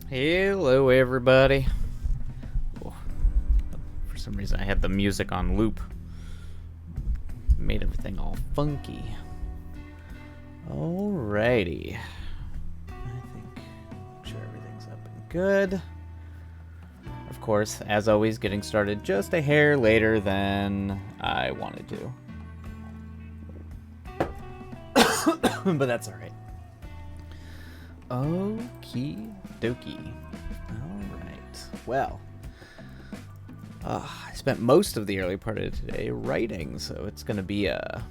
Hello, everybody. Oh, for some reason, I had the music on loop. Made everything all funky. Alrighty. Make sure everything's up and good. Of course, as always, getting started just a hair later than I wanted to. But that's alright. Okie dokie. Alright. Well, I spent most of the early part of today writing, so it's gonna be a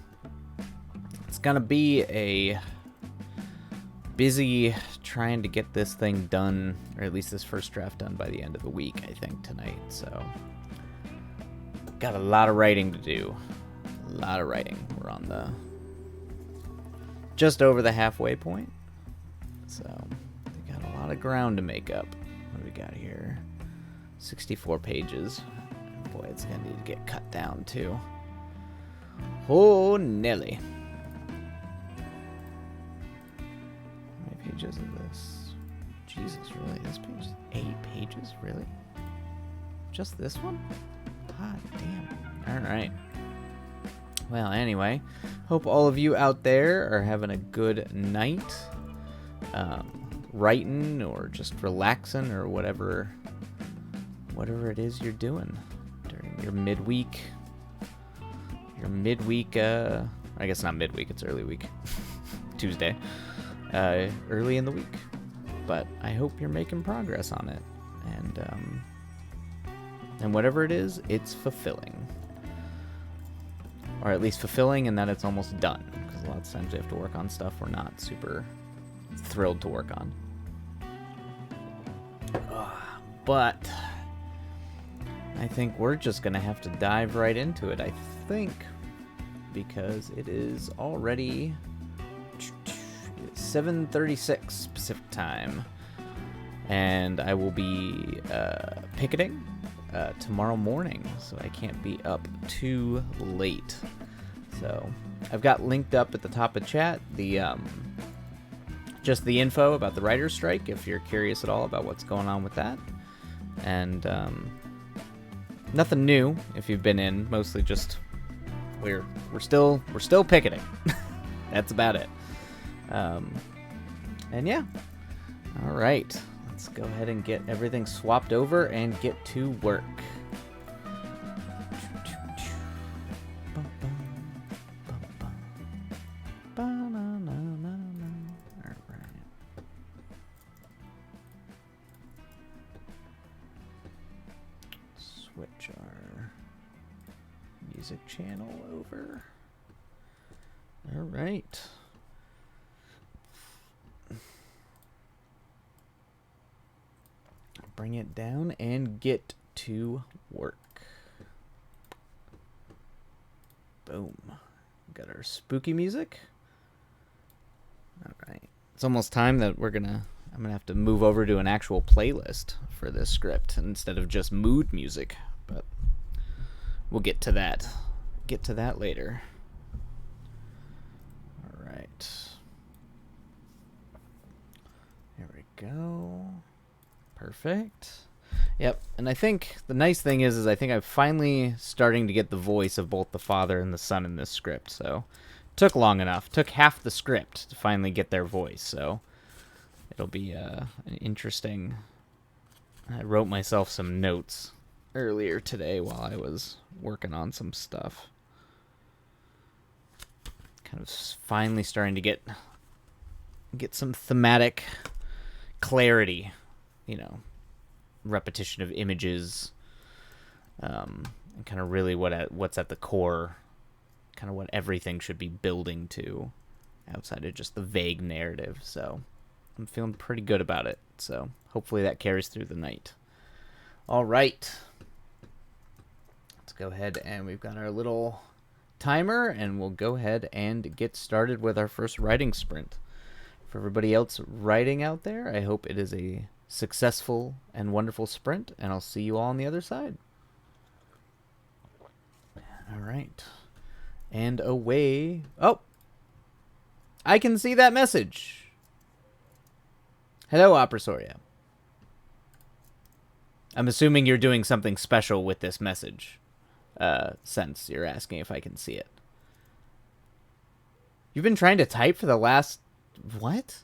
busy trying to get this thing done, or at least this first draft done by the end of the week, I think, tonight. So got a lot of writing to do. A lot of writing. We're on the just over the halfway point. So we got a lot of ground to make up. What do we got here? 64 pages. Boy, it's gonna need to get cut down too. Oh, Nelly. How many pages of this? Jesus, really? This page is 8 pages? Really? Just this one? God damn. Alright. Well, anyway, hope all of you out there are having a good night. Writing or just relaxing or whatever it is you're doing during your midweek. I guess not midweek, it's early week. Tuesday. Early in the week. But I hope you're making progress on it. And whatever it is, it's fulfilling. Or at least fulfilling in that it's almost done. Because a lot of times we have to work on stuff we're not super thrilled to work on. But I think we're just going to have to dive right into it, I think. Because it is already 7:36 Pacific time. And I will be picketing tomorrow morning, so I can't be up too late. So I've got linked up at the top of chat just the info about the writer's strike if you're curious at all about what's going on with that. And nothing new if you've been in, mostly just we're still picketing. That's about it. And yeah. All right. Let's go ahead and get everything swapped over and get to work. Switch our music channel over. All right. Bring it down and get to work. Boom. Got our spooky music. All right. It's almost time that I'm going to have to move over to an actual playlist for this script instead of just mood music, but we'll get to that. Get to that later. All right. There we go. Perfect. Yep, and I think the nice thing is I think I'm finally starting to get the voice of both the father and the son in this script, so it took long enough. It took half the script to finally get their voice, so it'll be an interesting... I wrote myself some notes earlier today while I was working on some stuff. Kind of finally starting to get some thematic clarity. You know, repetition of images, and kind of really what's at the core, kind of what everything should be building to, outside of just the vague narrative. So I'm feeling pretty good about it. So hopefully that carries through the night. All right, let's go ahead and we've got our little timer, and we'll go ahead and get started with our first writing sprint. For everybody else writing out there, I hope it is a successful and wonderful sprint, and I'll see you all on the other side. All right. And away. Oh, I can see that message. Hello, Opera Soria. I'm assuming you're doing something special with this message, since you're asking if I can see it. You've been trying to type for the last... What?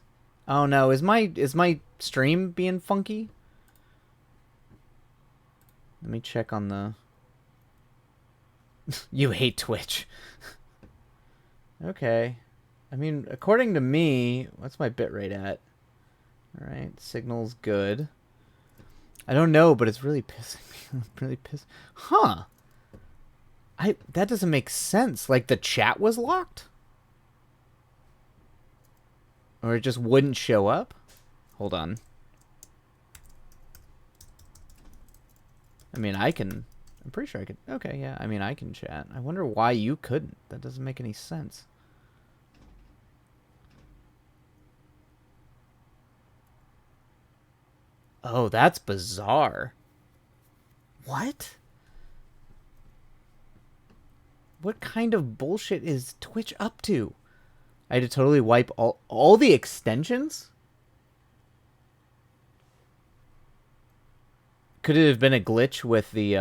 Oh no, is my stream being funky? Let me check on the... You hate Twitch. Okay. I mean, according to me, what's my bitrate at? Alright, signal's good. I don't know, but it's really pissing me. Really pissing. Huh. That doesn't make sense. Like, the chat was locked? Or it just wouldn't show up? Hold on. I mean, I'm pretty sure I could... Okay, yeah, I mean, I can chat. I wonder why you couldn't. That doesn't make any sense. Oh, that's bizarre. What? What kind of bullshit is Twitch up to? I had to totally wipe all the extensions? Could it have been a glitch with the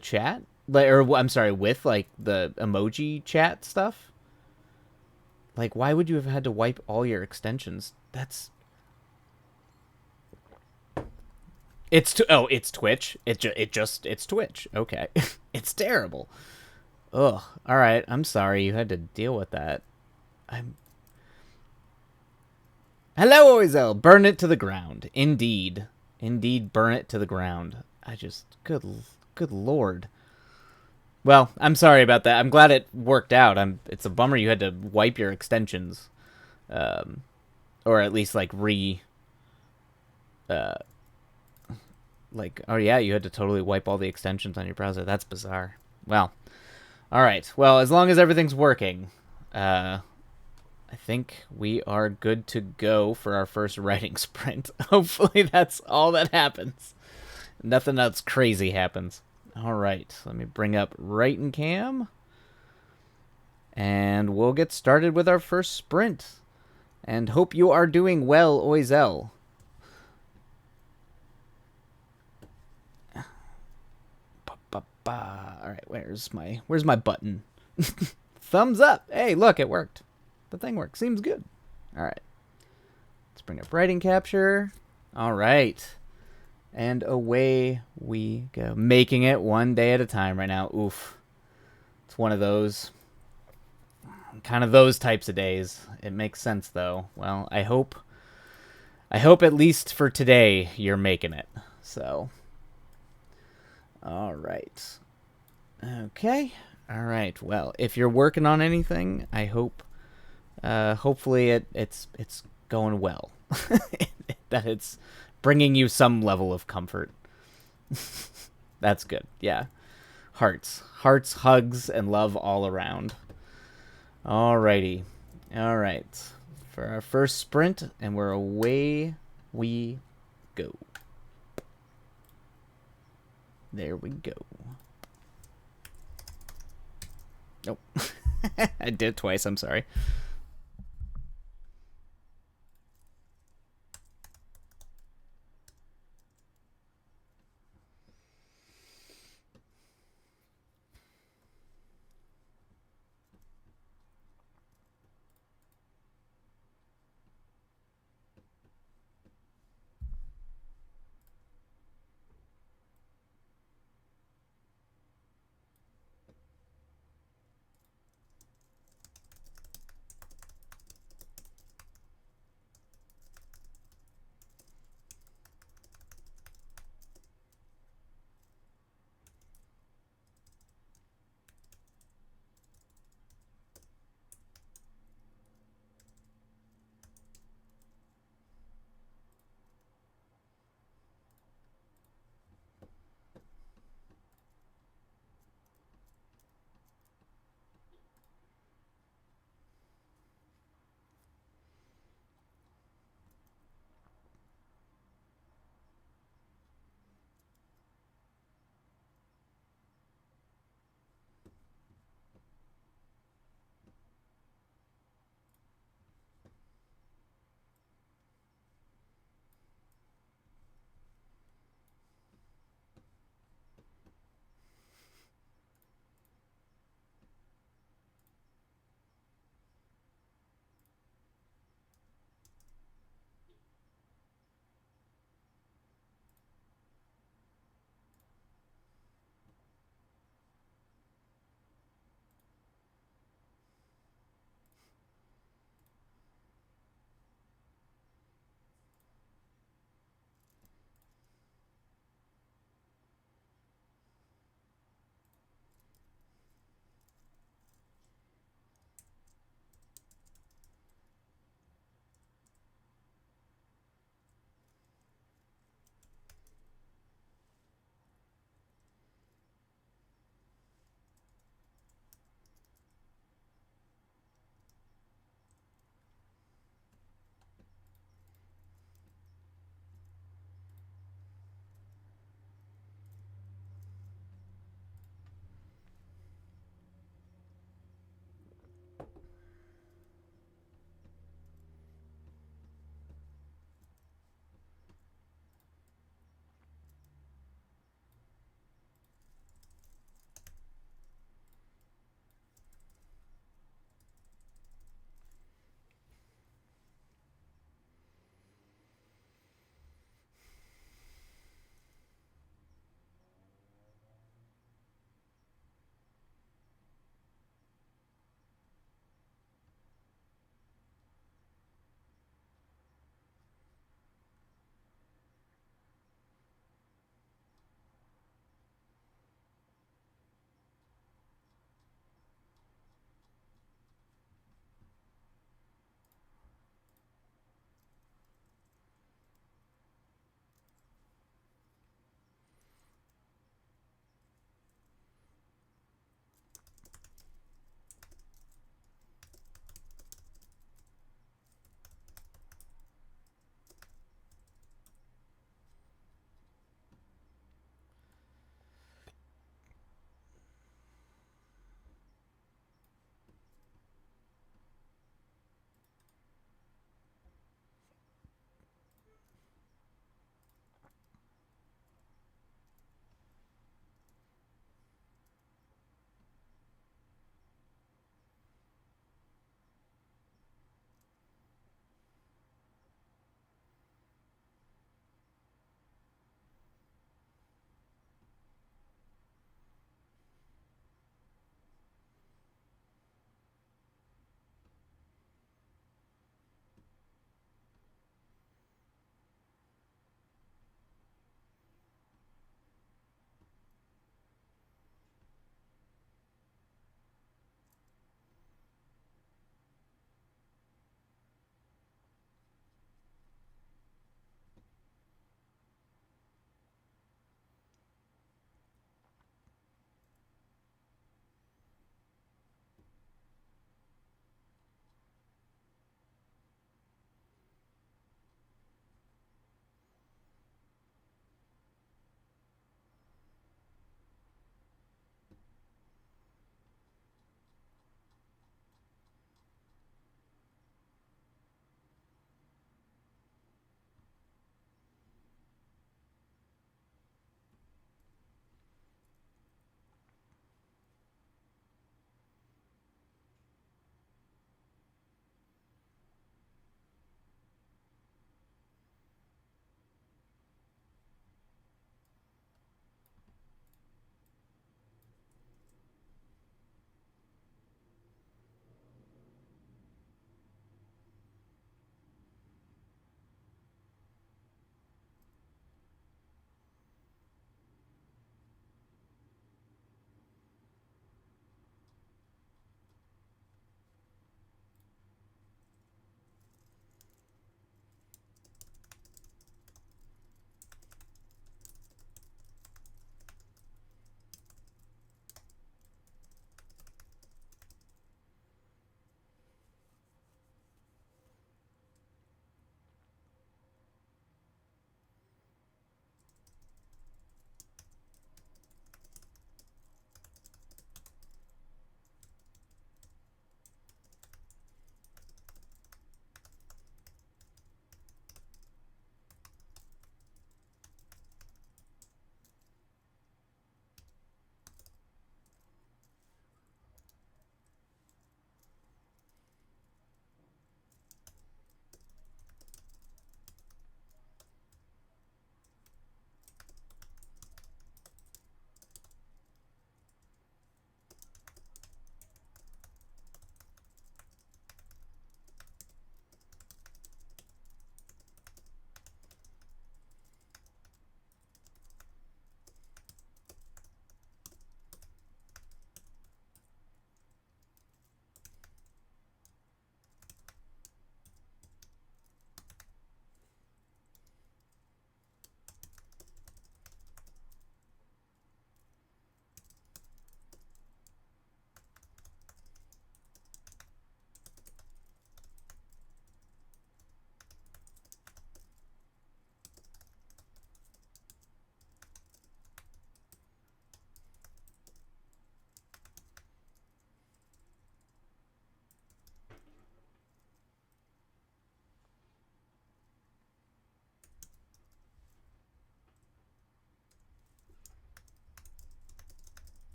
chat? Like, or I'm sorry, with like the emoji chat stuff? Like, why would you have had to wipe all your extensions? That's... it's Twitch. It's Twitch. Okay. It's terrible. Ugh. All right. I'm sorry you had to deal with that. Hello, Oizel. Burn it to the ground. Indeed. Indeed, burn it to the ground. Good lord. Well, I'm sorry about that. I'm glad it worked out. It's a bummer you had to wipe your extensions. Or at least, like, oh yeah, you had to totally wipe all the extensions on your browser. That's bizarre. Well, alright. Well, as long as everything's working, I think we are good to go for our first writing sprint. Hopefully that's all that happens. Nothing else crazy happens. Alright, let me bring up Writing Cam. And we'll get started with our first sprint. And hope you are doing well, Oizel. Alright, where's my button? Thumbs up. Hey, look, it worked. The thing works. Seems good. Alright. Let's bring up writing capture. Alright. And away we go. Making it one day at a time right now. Oof. It's one of those. Kind of those types of days. It makes sense, though. Well, I hope at least for today you're making it. So... Alright. Okay. Alright. Well, if you're working on anything, I hope hopefully it's going well. That it's bringing you some level of comfort. That's good. Yeah. Hearts, hugs, and love all around. Alrighty. Alright. For our first sprint, and we're away we go. There we go. Nope. I did it twice, I'm sorry.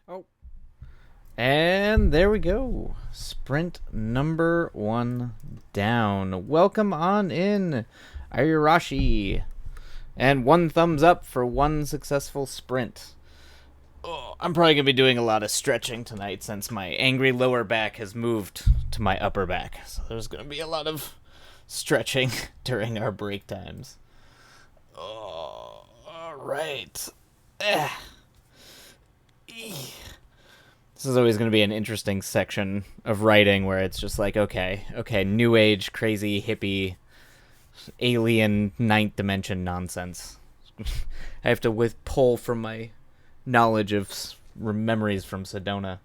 Oh. And there we go. Sprint number 1 down. Welcome on in, Ayurashi. And 1 thumbs up for 1 successful sprint. Oh, I'm probably going to be doing a lot of stretching tonight since my angry lower back has moved to my upper back. So there's going to be a lot of stretching during our break times. Oh, all right. This is always going to be an interesting section of writing where it's just like, okay, new age, crazy, hippie, alien, ninth dimension nonsense. I have to pull from my knowledge of memories from Sedona.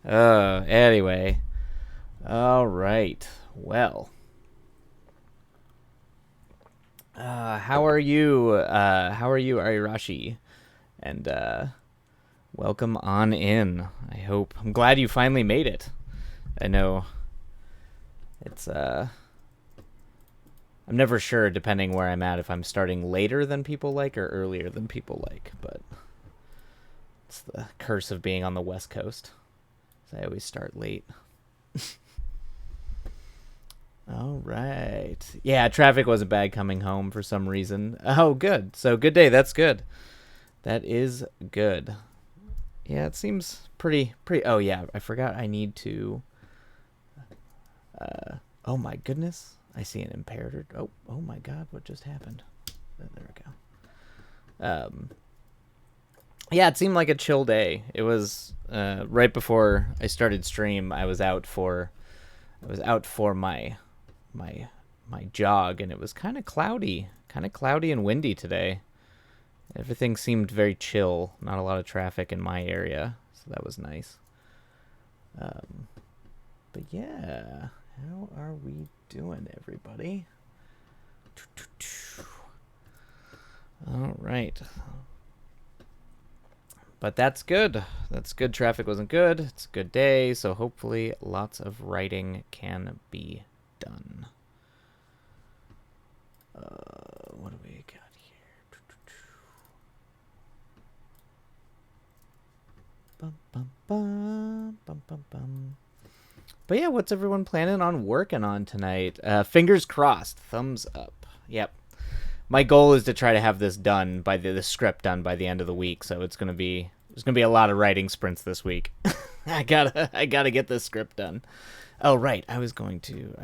Anyway. All right. Well. How are you? How are you, Arirashi? And, welcome on in. I'm glad you finally made it. I know it's, I'm never sure, depending where I'm at, if I'm starting later than people like or earlier than people like, but it's the curse of being on the West Coast. I always start late. All right. Yeah, traffic wasn't bad coming home for some reason. Oh, good. So, good day. That's good. That is good. Yeah, it seems pretty. Oh, yeah. I forgot I need to. Oh, my goodness. I see an imperator. Oh, my God. What just happened? There we go. Yeah, it seemed like a chill day. It was right before I started stream. I was out for my jog, and it was kind of cloudy and windy today. Everything seemed very chill. Not a lot of traffic in my area, so that was nice. But yeah, how are we doing, everybody? All right. But that's good. That's good. Traffic wasn't good. It's a good day, so hopefully lots of writing can be done. What do we got here? Bum, bum, bum, bum, bum, bum. But yeah, what's everyone planning on working on tonight? Fingers crossed. Thumbs up. Yep. My goal is to try to have this done by the script done by the end of the week. So there's gonna be a lot of writing sprints this week. I gotta get this script done. Oh right, I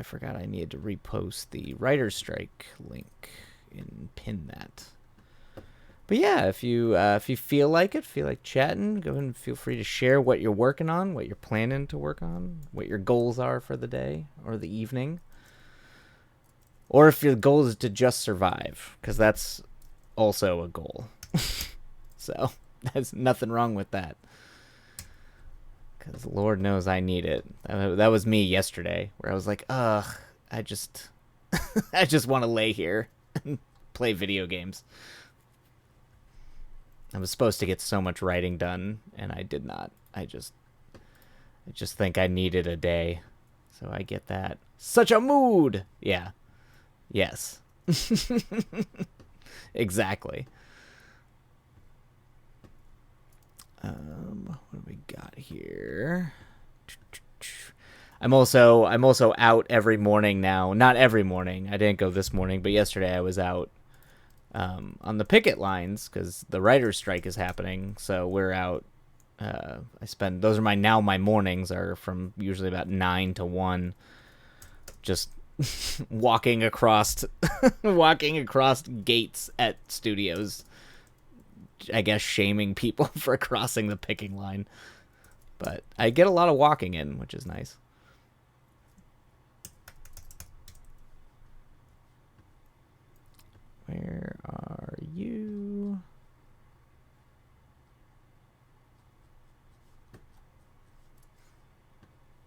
forgot I needed to repost the writer's strike link and pin that. But yeah, if you feel like chatting, go ahead and feel free to share what you're working on, what you're planning to work on, what your goals are for the day or the evening. Or if your goal is to just survive, because that's also a goal. So there's nothing wrong with that. Because Lord knows I need it. That was me yesterday, where I was like, ugh, I just want to lay here and play video games. I was supposed to get so much writing done, and I did not. I just think I needed a day, so I get that. Such a mood! Yeah. Yes. Exactly. What do we got here? I'm also out every morning now. Not every morning. I didn't go this morning, but yesterday I was out on the picket lines because the writer's strike is happening. So we're out. Those are my mornings are from usually about 9 to 1. Just walking across gates at studios, I guess shaming people for crossing the picking line. But I get a lot of walking in, which is nice. Where are you?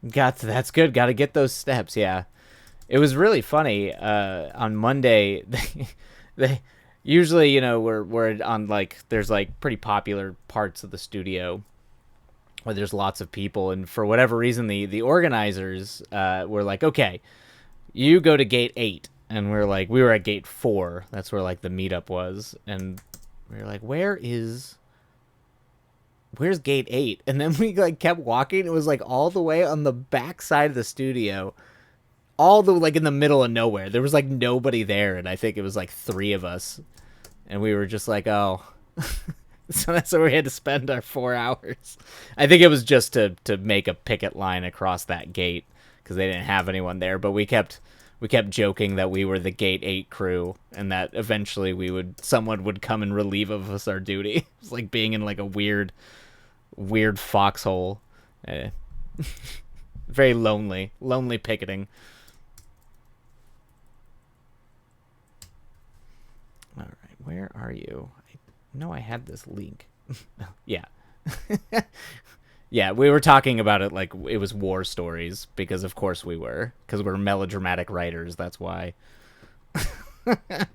That's good. Got to get those steps. Yeah. It was really funny. On Monday, they usually, we're on there's pretty popular parts of the studio where there's lots of people, and for whatever reason, the organizers were like, okay, you go to gate 8, and we were at gate 4. That's where the meetup was, and we were like, where's gate 8? And then we kept walking. It was all the way on the back side of the studio. All the in the middle of nowhere. There was nobody there, and I think it was 3 of us, and we were just oh. So that's where we had to spend our 4 hours. I think it was just to make a picket line across that gate because they didn't have anyone there. But we kept joking that we were the gate 8 crew, and that eventually someone would come and relieve of us our duty. It was like being in a weird foxhole. Very lonely picketing. All right, where are you? I know I had this link. Yeah. Yeah, we were talking about it like it was war stories, because of course we were. Because we're melodramatic writers, that's why. We're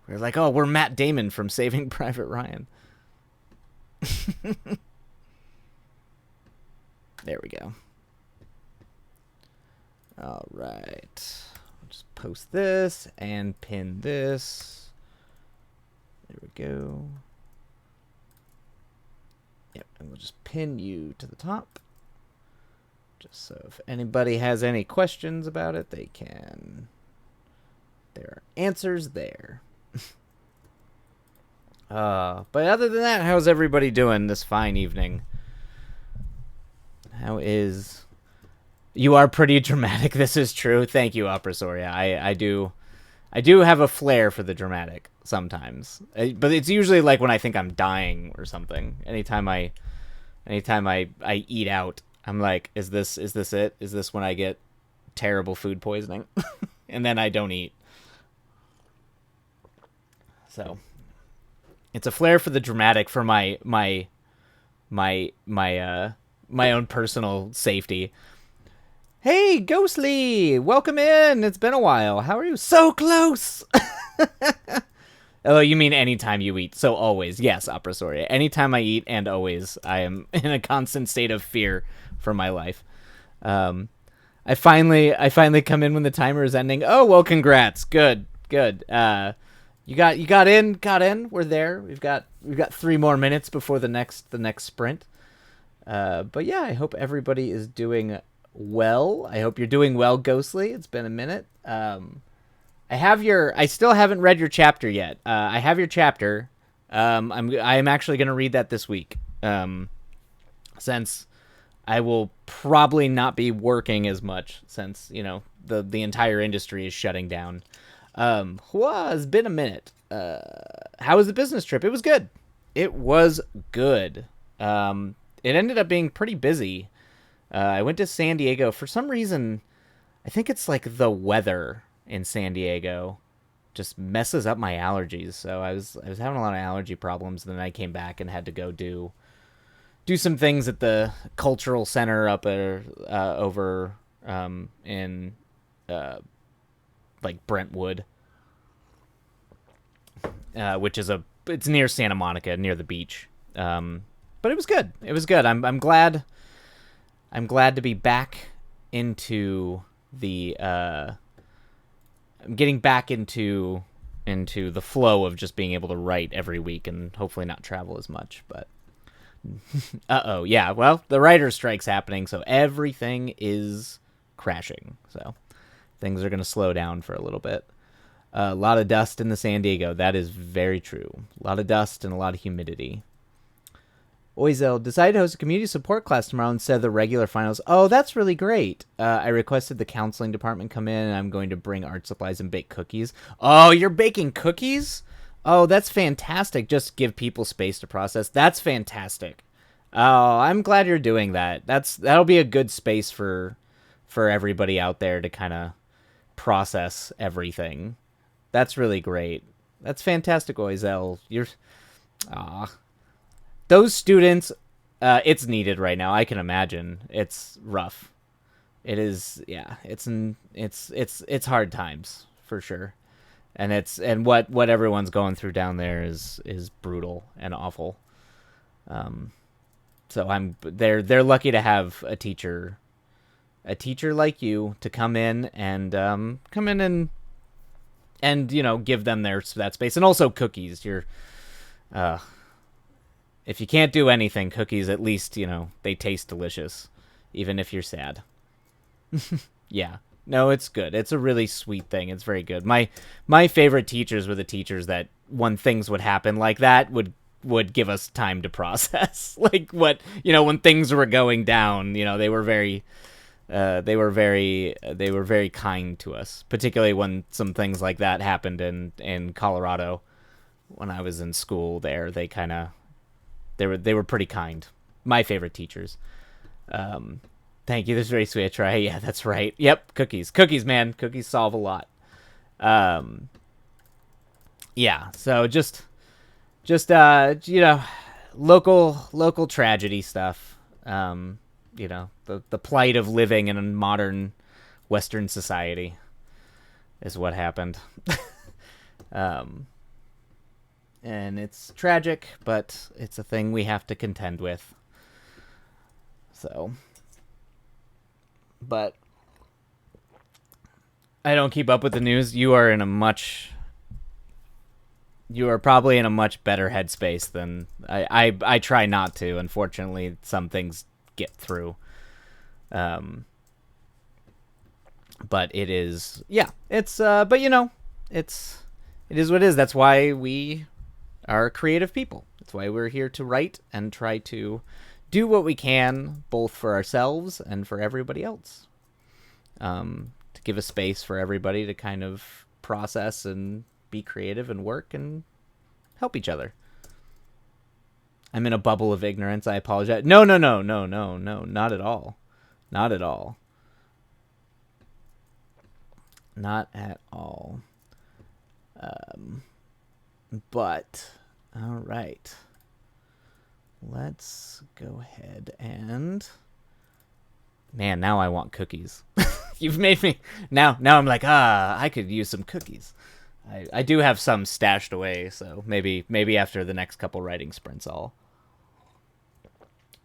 like, oh, we're Matt Damon from Saving Private Ryan. There we go. All right. Just post this and pin this. There we go. Yep, and we'll just pin you to the top. Just so if anybody has any questions about it, they can. There are answers there. But other than that, how's everybody doing this fine evening? How is... You are pretty dramatic. This is true. Thank you, Opera Soria. I do have a flair for the dramatic sometimes, but it's usually when I think I'm dying or something. Anytime I eat out, I'm like, is this it? Is this when I get terrible food poisoning? And then I don't eat. So it's a flair for the dramatic for my own personal safety. Hey, Ghostly! Welcome in! It's been a while. How are you? So close! Oh, you mean anytime you eat. So always. Yes, Opera Soria. Anytime I eat and always, I am in a constant state of fear for my life. I finally come in when the timer is ending. Oh, well, congrats. Good. got in. We're there. We've got 3 more minutes before the next sprint. But yeah, I hope everybody is doing well. I hope you're doing well, Ghostly. It's been a minute. I still haven't read your chapter yet. I have your chapter. I'm actually gonna read that this week. Since I will probably not be working as much since, the entire industry is shutting down. It's been a minute. How was the business trip? It was good. It was good. It ended up being pretty busy. I went to San Diego. For some reason, I think it's like the weather in San Diego just messes up my allergies. So I was having a lot of allergy problems. Then I came back and had to go do some things at the cultural center up over in like Brentwood, which is it's near Santa Monica, near the beach. But it was good. It was good. I'm glad to be back into the I'm getting back into the flow of just being able to write every week and hopefully not travel as much. But yeah, well, the writer's strike's happening, so everything is crashing. So things are going to slow down for a little bit. A lot of dust in the San Diego. That is very true. A lot of dust and a lot of humidity. Oizel decided to host a community support class tomorrow instead of the regular finals. Oh, that's really great. I requested the counseling department come in, and I'm going to bring art supplies and bake cookies. Oh, you're baking cookies? Oh, that's fantastic. Just give people space to process. That's fantastic. Oh, I'm glad you're doing that. That'll be a good space for everybody out there to kind of process everything. That's really great. That's fantastic, Oizel. Those students, it's needed right now. I can imagine. It's rough. It is, yeah. It's hard times for sure, and what everyone's going through down there is brutal and awful. So they're lucky to have a teacher like you to come in and give them that space, and also cookies. If you can't do anything, cookies, at least, they taste delicious, even if you're sad. Yeah. No, it's good. It's a really sweet thing. It's very good. My favorite teachers were the teachers that, when things would happen like that, would give us time to process. Like when things were going down, they were very kind to us, particularly when some things like that happened in Colorado when I was in school there. They were pretty kind. My favorite teachers. Thank you. That's very sweet. I try. Yeah, that's right. Yep. Cookies, man. Cookies solve a lot. Yeah. So just local tragedy stuff. The plight of living in a modern Western society is what happened. And it's tragic, but it's a thing we have to contend with. So, but I don't keep up with the news. You are probably in a much better headspace than I try not to. Unfortunately, some things get through. But it is, yeah, it's, but it is what it is. That's why we are creative people. That's why we're here to write and try to do what we can, both for ourselves and for everybody else. To give a space for everybody to kind of process and be creative and work and help each other. I'm in a bubble of ignorance. I apologize. No, not at all. Not at all. Not at all. But, all right. Let's go ahead and... Man, now I want cookies. You've made me... Now I'm like, I could use some cookies. I do have some stashed away, so maybe after the next couple writing sprints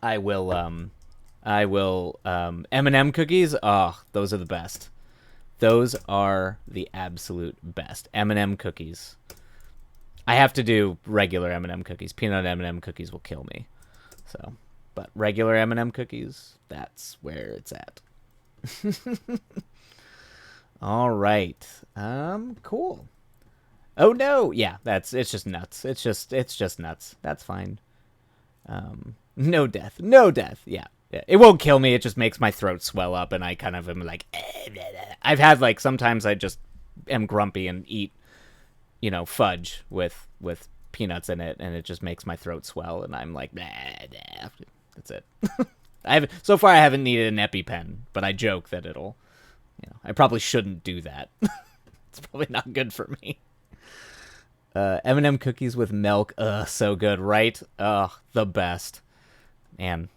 I will M&M cookies. Oh, those are the best. Those are the absolute best. M&M cookies. I have to do regular M&M cookies. Peanut M&M cookies will kill me. So, but regular M&M cookies, that's where it's at. All right. Cool. Oh no. Yeah, it's just nuts. It's just nuts. That's fine. No death. No death. Yeah. Yeah. It won't kill me. It just makes my throat swell up and I kind of am like I've had like sometimes I just am grumpy and eat, fudge with peanuts in it and it just makes my throat swell and I'm like that's it. So far I haven't needed an EpiPen, but I joke that I probably shouldn't do that. It's probably not good for me. M&M cookies with milk, so good, right? The best. Man,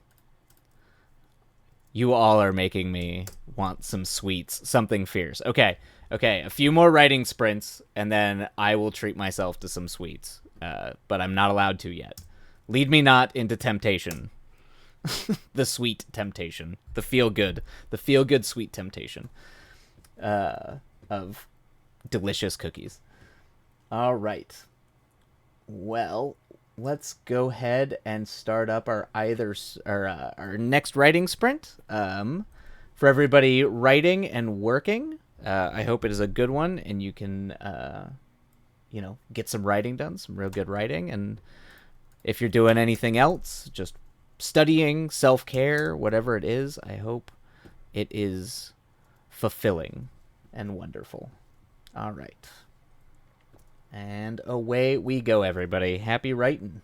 you all are making me want some sweets, something fierce. Okay, a few more writing sprints, and then I will treat myself to some sweets. But I'm not allowed to yet. Lead me not into temptation. The sweet temptation. The feel good sweet temptation of delicious cookies. All right. Well, let's go ahead and start up our next writing sprint. For everybody writing and working, I hope it is a good one, and you can, get some writing done, some real good writing. And if you're doing anything else, just studying, self-care, whatever it is, I hope it is fulfilling and wonderful. All right. And away we go, everybody. Happy writing.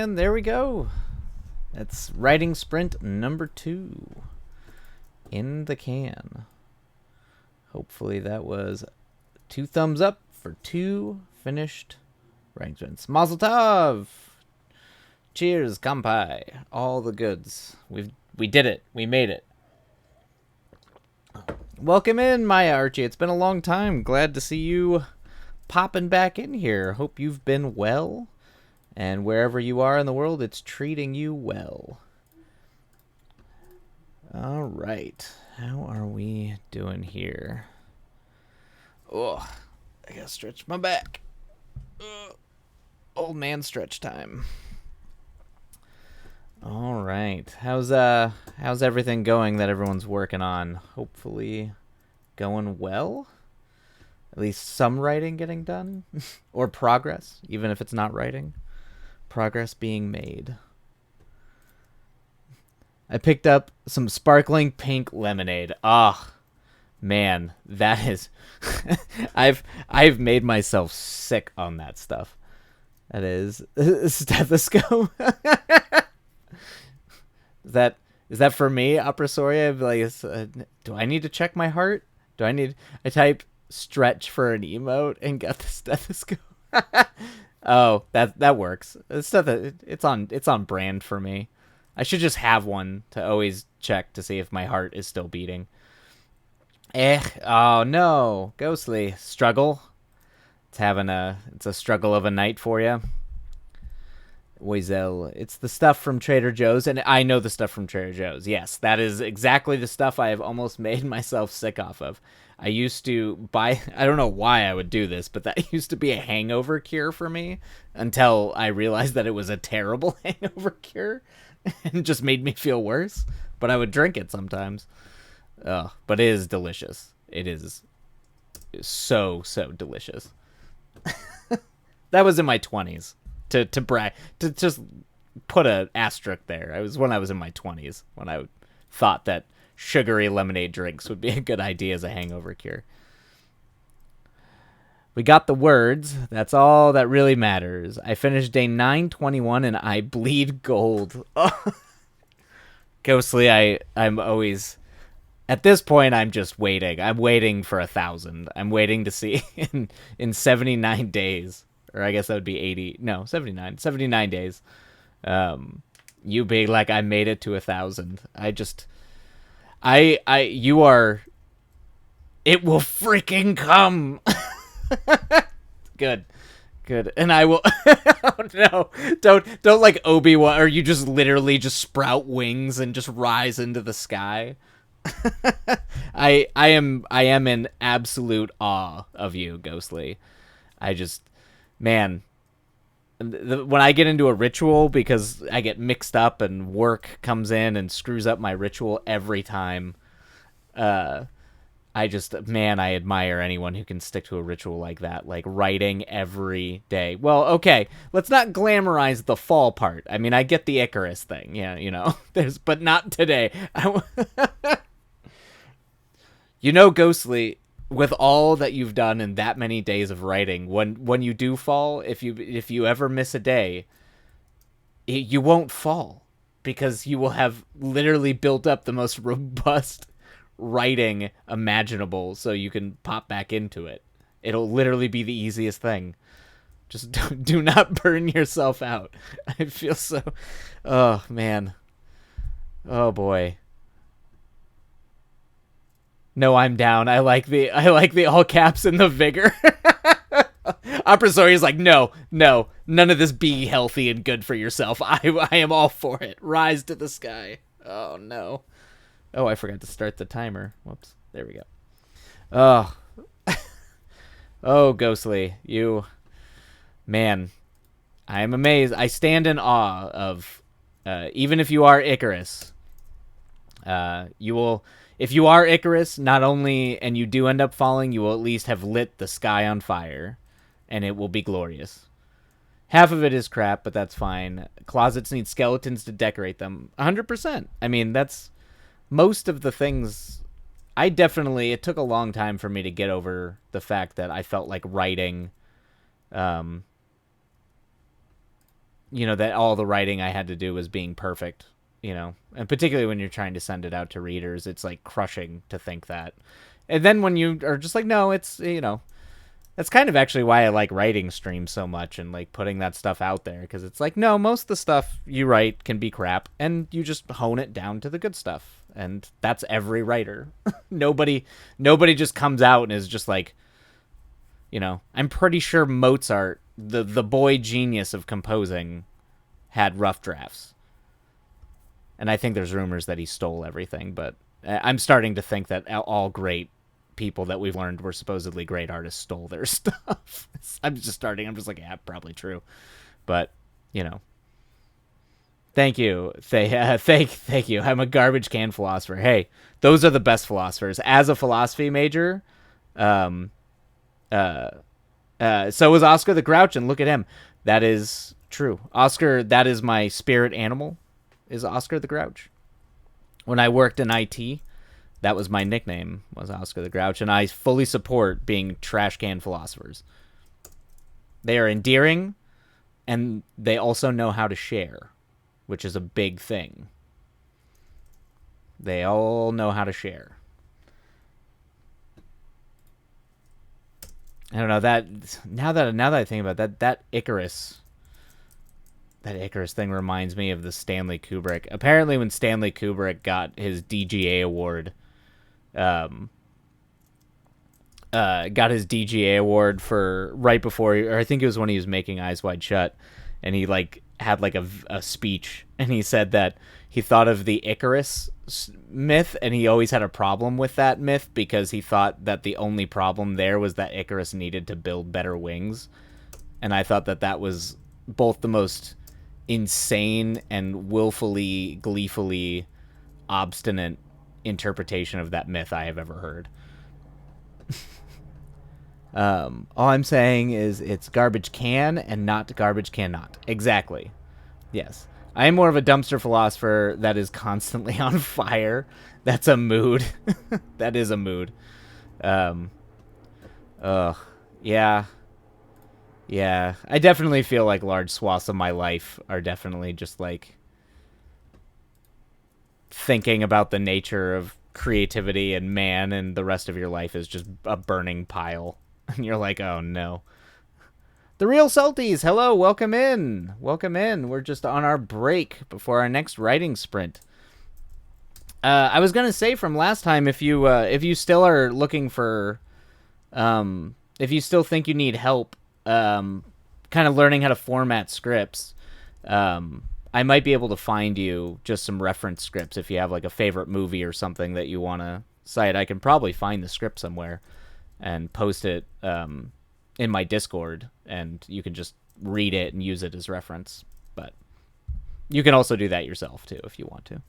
And there we go. That's writing sprint number 2 in the can. Hopefully that was 2 thumbs up for 2 finished writing sprints. Mazel tov! Cheers, kampai. All the goods. We did it. We made it. Welcome in, Maya Archie. It's been a long time. Glad to see you popping back in here. Hope you've been well. And wherever you are in the world, it's treating you well. All right. How are we doing here? Oh, I gotta stretch my back. Old man stretch time. All right. How's everything going that everyone's working on? Hopefully going well. At least some writing getting done or progress, even if it's not writing. Progress being made. I picked up some sparkling pink lemonade. Ah, man, that is I've made myself sick on that stuff. That is stethoscope. Is that for me, Aprasoria? Like, do I need to check my heart? I type stretch for an emote and got the stethoscope? Oh, that works. It's on brand for me. I should just have one to always check to see if my heart is still beating. Oh no, Ghostly struggle. It's a struggle of a night for you. Oizel, it's the stuff from Trader Joe's, and I know the stuff from Trader Joe's. Yes, that is exactly the stuff I have almost made myself sick off of. I used to buy, I don't know why I would do this, but that used to be a hangover cure for me until I realized that it was a terrible hangover cure and just made me feel worse. But I would drink it sometimes. But it is delicious. It is so delicious. That was in my 20s. To brag, to just put an asterisk there. I was when I was in my 20s when I thought that sugary lemonade drinks would be a good idea as a hangover cure. We got the words. That's all that really matters. I finished day 921 and I bleed gold. Ghostly, I'm always... At this point, I'm just waiting. I'm waiting for 1,000. I'm waiting to see in 79 days. Or I guess that would be 80. No, 79. 79 days. You being like, I made it to 1,000. You are... It will freaking come! Good. And I will... Oh, no. Don't like Obi-Wan, or you just literally just sprout wings and just rise into the sky. I am in absolute awe of you, Ghostly. Man, when I get into a ritual, because I get mixed up and work comes in and screws up my ritual every time, I admire anyone who can stick to a ritual like that, like writing every day. Well, okay, let's not glamorize the fall part. I mean, I get the Icarus thing, yeah, but not today. Ghostly, with all that you've done in that many days of writing, when you do fall, if you ever miss a day, you won't fall, because you will have literally built up the most robust writing imaginable, so you can pop back into it. It'll literally be the easiest thing. Just do not burn yourself out. I feel so... Oh, man. Oh, boy. No, I'm down. I like the all caps and the vigor. Aprasoria is like, no, none of this be healthy and good for yourself. I am all for it. Rise to the sky. Oh, no. Oh, I forgot to start the timer. Whoops. There we go. Oh. Oh, Ghostly. You. Man. I am amazed. I stand in awe of, even if you are Icarus, you will... If you are Icarus, not only, and you do end up falling, you will at least have lit the sky on fire, and it will be glorious. Half of it is crap, but that's fine. Closets need skeletons to decorate them. 100%. I mean, that's most of the things. It took a long time for me to get over the fact that I felt like writing that all the writing I had to do was being perfect, and particularly when you're trying to send it out to readers, it's like crushing to think that. And then when you are just like, no, it's, that's kind of actually why I like writing streams so much and like putting that stuff out there, because it's like, no, most of the stuff you write can be crap and you just hone it down to the good stuff. And that's every writer. nobody just comes out and is just like, I'm pretty sure Mozart, the boy genius of composing, had rough drafts. And I think there's rumors that he stole everything, but I'm starting to think that all great people that we've learned were supposedly great artists stole their stuff. I'm just like, yeah, probably true. But, thank you. Thank you. I'm a garbage can philosopher. Hey, those are the best philosophers. As a philosophy major, so was Oscar the Grouch, and look at him. That is true. Oscar, that is my spirit animal, is Oscar the Grouch. When I worked in IT, that was my nickname, was Oscar the Grouch, and I fully support being trash can philosophers. They are endearing, and they also know how to share, which is a big thing. They all know how to share. I don't know, that now that I think about that Icarus thing reminds me of the Stanley Kubrick. Apparently, when Stanley Kubrick got his DGA award, for right before, or I think it was when he was making Eyes Wide Shut, and he like had like a speech, and he said that he thought of the Icarus myth, and he always had a problem with that myth because he thought that the only problem there was that Icarus needed to build better wings. And I thought that was both the most insane and willfully, gleefully obstinate interpretation of that myth I have ever heard. All I'm saying is it's garbage can and not garbage cannot. Exactly. Yes. I am more of a dumpster philosopher that is constantly on fire. That's a mood. That is a mood. Yeah. Yeah. I definitely feel like large swaths of my life are definitely just like thinking about the nature of creativity and man, and the rest of your life is just a burning pile. And you're like, oh no. The Real Salties, hello, welcome in. Welcome in. We're just on our break before our next writing sprint. I was gonna say from last time, if you still are looking for, if you still think you need help, kind of learning how to format scripts, I might be able to find you just some reference scripts if you have like a favorite movie or something that you want to cite. I can probably find the script somewhere and post it in my Discord, and you can just read it and use it as reference. But you can also do that yourself too if you want to.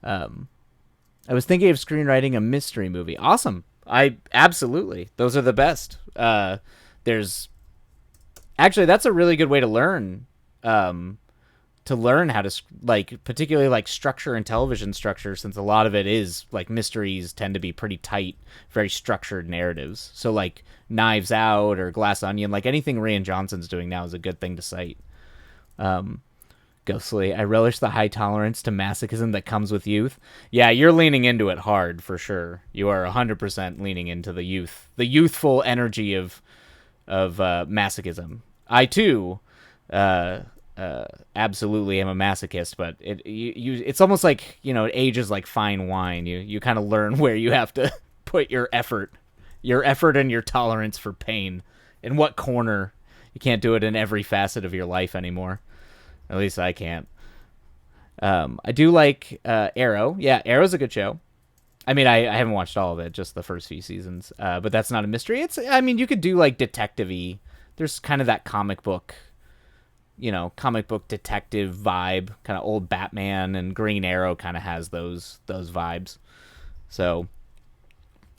I was thinking of screenwriting a mystery movie. Awesome. Absolutely. Those are the best. There's actually, that's a really good way to learn how to, like, particularly like structure and television structure, since a lot of it is like mysteries tend to be pretty tight, very structured narratives. So like Knives Out or Glass Onion, like anything Rian Johnson's doing now is a good thing to cite. Ghostly, I relish the high tolerance to masochism that comes with youth. Yeah, you're leaning into it hard for sure. You are 100% leaning into the youthful energy of masochism. I too, absolutely am a masochist, but it's almost like, it ages like fine wine. You kind of learn where you have to put your effort and your tolerance for pain, in what corner. You can't do it in every facet of your life anymore. At least I can't. I do like Arrow. Yeah, Arrow's a good show. I mean, I haven't watched all of it, just the first few seasons. But that's not a mystery. You could do like detective-y. There's kind of that comic book detective vibe, kind of old Batman, and Green Arrow kind of has those vibes. So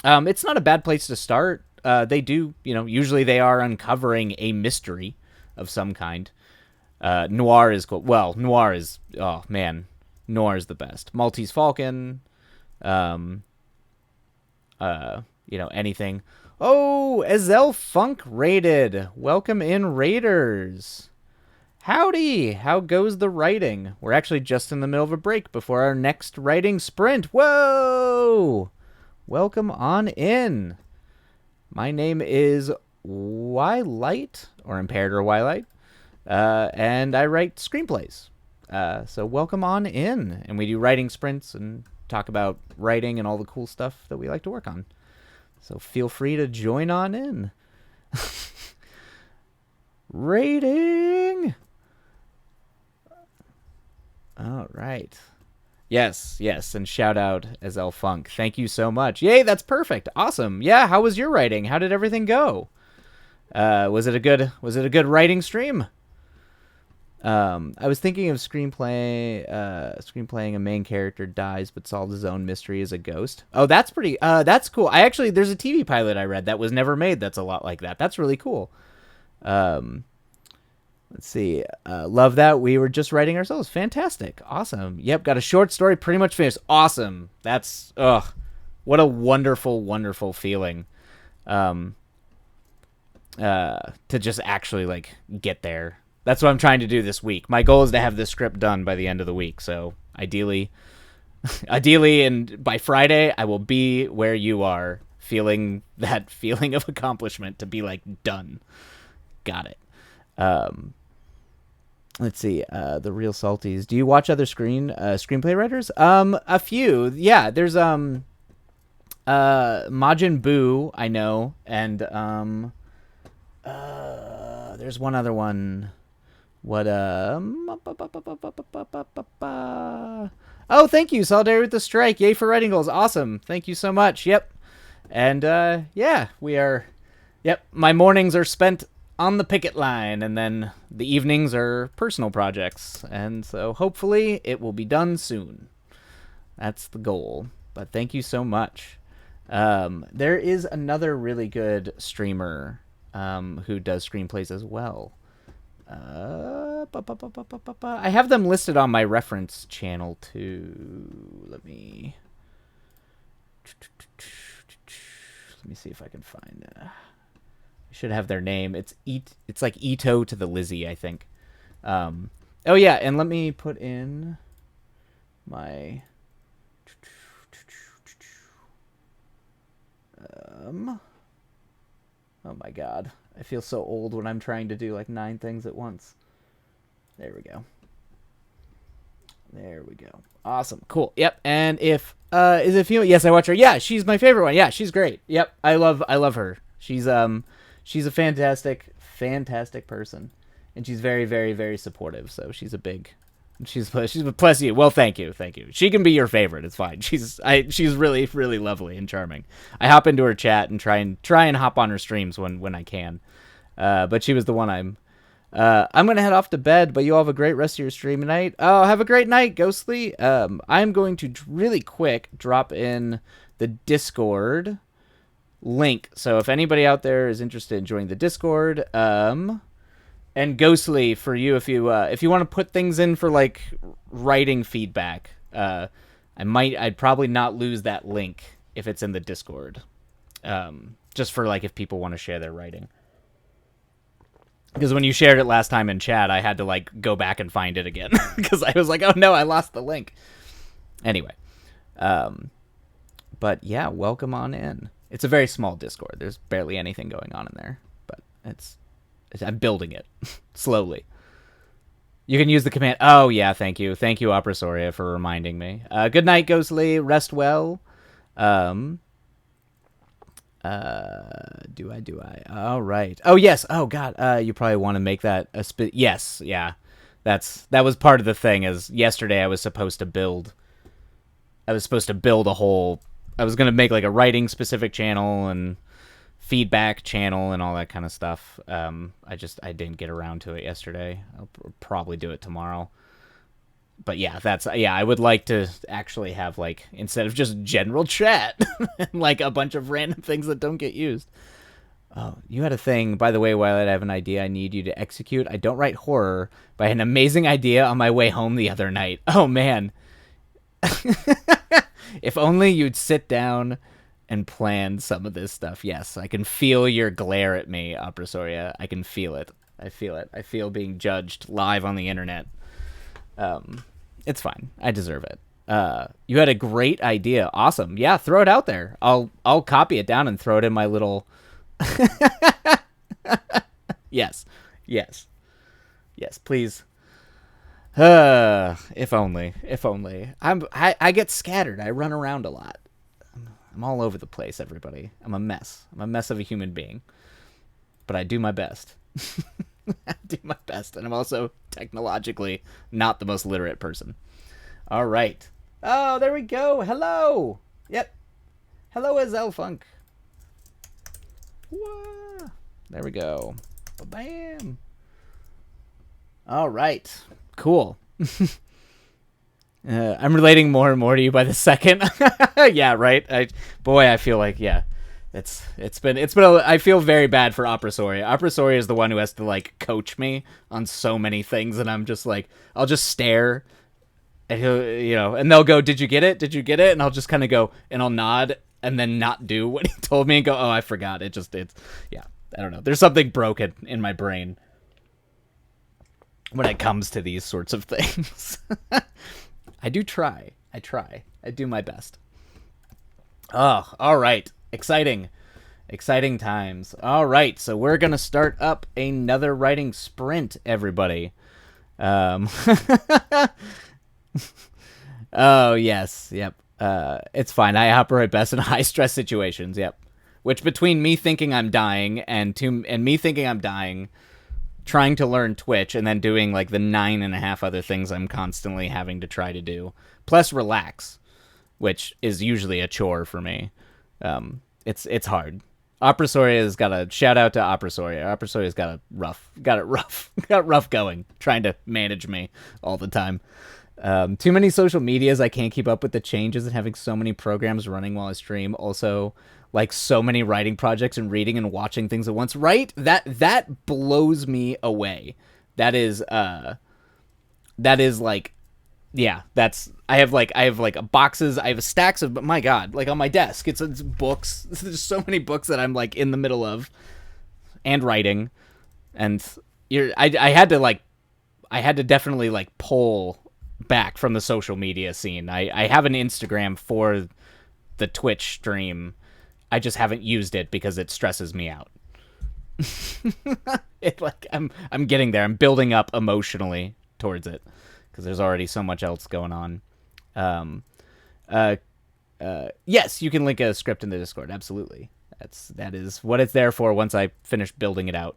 it's not a bad place to start. They do, usually they are uncovering a mystery of some kind. Noir is cool. Well, Noir is, oh man, Noir is the best. Maltese Falcon, anything. Oh, Ezel Funk raided. Welcome in, Raiders. Howdy! How goes the writing? We're actually just in the middle of a break before our next writing sprint. Whoa! Welcome on in. My name is Wylight, or Impaired or Wylight, and I write screenplays. So welcome on in. And we do writing sprints and talk about writing and all the cool stuff that we like to work on. So feel free to join on in. Rating! All right. Yes, and shout out Azelle Funk. Thank you so much. Yay, that's perfect. Awesome. Yeah, how was your writing? How did everything go? Was it a good writing stream? I was thinking of screenplaying a main character dies but solves his own mystery as a ghost. Oh, that's that's cool. There's a TV pilot I read that was never made that's a lot like that. That's really cool. Let's see. Love that. We were just writing ourselves. Fantastic. Awesome. Yep. Got a short story pretty much finished. Awesome. That's, what a wonderful, wonderful feeling. To just actually, like, get there. That's what I'm trying to do this week. My goal is to have this script done by the end of the week. So, ideally, and by Friday, I will be where you are, feeling that feeling of accomplishment to be, like, done. Got it. Let's see. The Real Salties. Do you watch other screenplay writers? A few. Yeah, there's Majin Buu, I know, and there's one other one. What Oh, thank you, Solidarity with the Strike. Yay for writing goals. Awesome. Thank you so much. Yep. And yeah, we are. Yep, my mornings are spent on the picket line, and then the evenings are personal projects, and so hopefully it will be done soon. That's the goal. But thank you so much. There is another really good streamer who does screenplays as well. I have them listed on my reference channel too. Let me see if I can find it. I should have their name. It's like Ito to the Lizzie, I think. Oh yeah, and let me put in my oh my god. I feel so old when I'm trying to do like 9 things at once. There we go. Awesome. Cool. Yep. And if is it female? Yes, I watch her. Yeah, she's my favorite one. Yeah, she's great. Yep. I love her. She's a fantastic person, and she's very, very, very supportive. So she's bless you. Well, thank you. She can be your favorite. It's fine. She's really, really lovely and charming. I hop into her chat and try and hop on her streams when I can. But she was the one I'm gonna head off to bed. But you all have a great rest of your stream tonight. Oh, have a great night, Ghostly. I'm going to really quick drop in the Discord link. So if anybody out there is interested in joining the Discord, and Ghostly, for you, if you want to put things in for like writing feedback, I'd probably not lose that link if it's in the Discord, just for like if people want to share their writing. Because when you shared it last time in chat, I had to like go back and find it again because I was like, oh no, I lost the link. Anyway, but yeah, welcome on in. It's a very small Discord. There's barely anything going on in there, but I'm building it slowly. You can use the command. Oh yeah, thank you, Opera Soria, for reminding me. Good night, Ghostly. Rest well. Do I? All right. Oh yes. Oh god. You probably want to make that a yes. Yeah. That was part of the thing. As yesterday, I was supposed to build a whole. I was gonna make like a writing specific channel and feedback channel and all that kind of stuff. I didn't get around to it yesterday. I'll probably do it tomorrow. But yeah, I would like to actually have like, instead of just general chat, like a bunch of random things that don't get used. Oh, you had a thing, by the way, while I have an idea I need you to execute. I don't write horror, but I had an amazing idea on my way home the other night. Oh man. If only you'd sit down and plan some of this stuff. Yes, I can feel your glare at me, Opera Soria. I can feel it. I feel it. I feel being judged live on the internet. It's fine. I deserve it. You had a great idea. Awesome. Yeah, throw it out there. I'll copy it down and throw it in my little. Yes, yes, yes. Please. If only. If only. I get scattered. I run around a lot. I'm all over the place. Everybody. I'm a mess. I'm a mess of a human being. But I do my best. I do my best, and I'm also technologically not the most literate person. All right. Oh, there we go. Hello. Yep. Hello, Azel Funk. Whoa. There we go. Bam. All right. Cool. I'm relating more and more to you by the second. Yeah, right. I feel like it's been I feel very bad for Opera Soria. Opera Soria is the one who has to like coach me on so many things, and I'm just like I'll just stare. And he'll, and they'll go, "Did you get it? Did you get it?" And I'll just kind of go, and I'll nod, and then not do what he told me, and go, "Oh, I forgot." It's yeah. I don't know. There's something broken in my brain when it comes to these sorts of things. I do try. I try. I do my best. Oh, all right. Exciting times. All right. So we're going to start up another writing sprint, everybody. Oh, yes. Yep. It's fine. I operate best in high stress situations. Yep. Which between me thinking I'm dying and me thinking I'm dying, trying to learn Twitch, and then doing like the 9.5 other things I'm constantly having to try to do, plus relax, which is usually a chore for me. It's hard. Opera Soria's got a shout out to Opera Soria. Opera Soria's got it rough going, trying to manage me all the time. Too many social medias. I can't keep up with the changes, and having so many programs running while I stream. Also, like so many writing projects and reading and watching things at once. Right? That blows me away. That is like, yeah. I have like boxes. I have stacks of. But my God, like on my desk, it's books. There's so many books that I'm like in the middle of, and writing, and I had to definitely like pull back from the social media scene. I have an Instagram for the Twitch stream. I just haven't used it because it stresses me out. I'm getting there. I'm building up emotionally towards it because there's already so much else going on. Yes, you can link a script in the Discord. Absolutely. That is what it's there for once I finish building it out.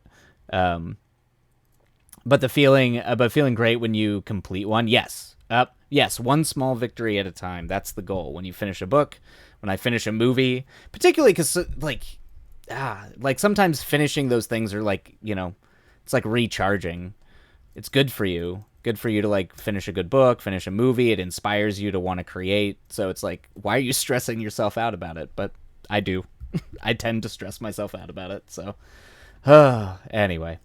But feeling great when you complete one. Yes. Yes, one small victory at a time. That's the goal. When you finish a book, when I finish a movie, particularly because like sometimes finishing those things are like, it's like recharging. It's good for you. Good for you to like finish a good book, finish a movie. It inspires you to want to create. So it's like, why are you stressing yourself out about it? But I do. I tend to stress myself out about it. So anyway,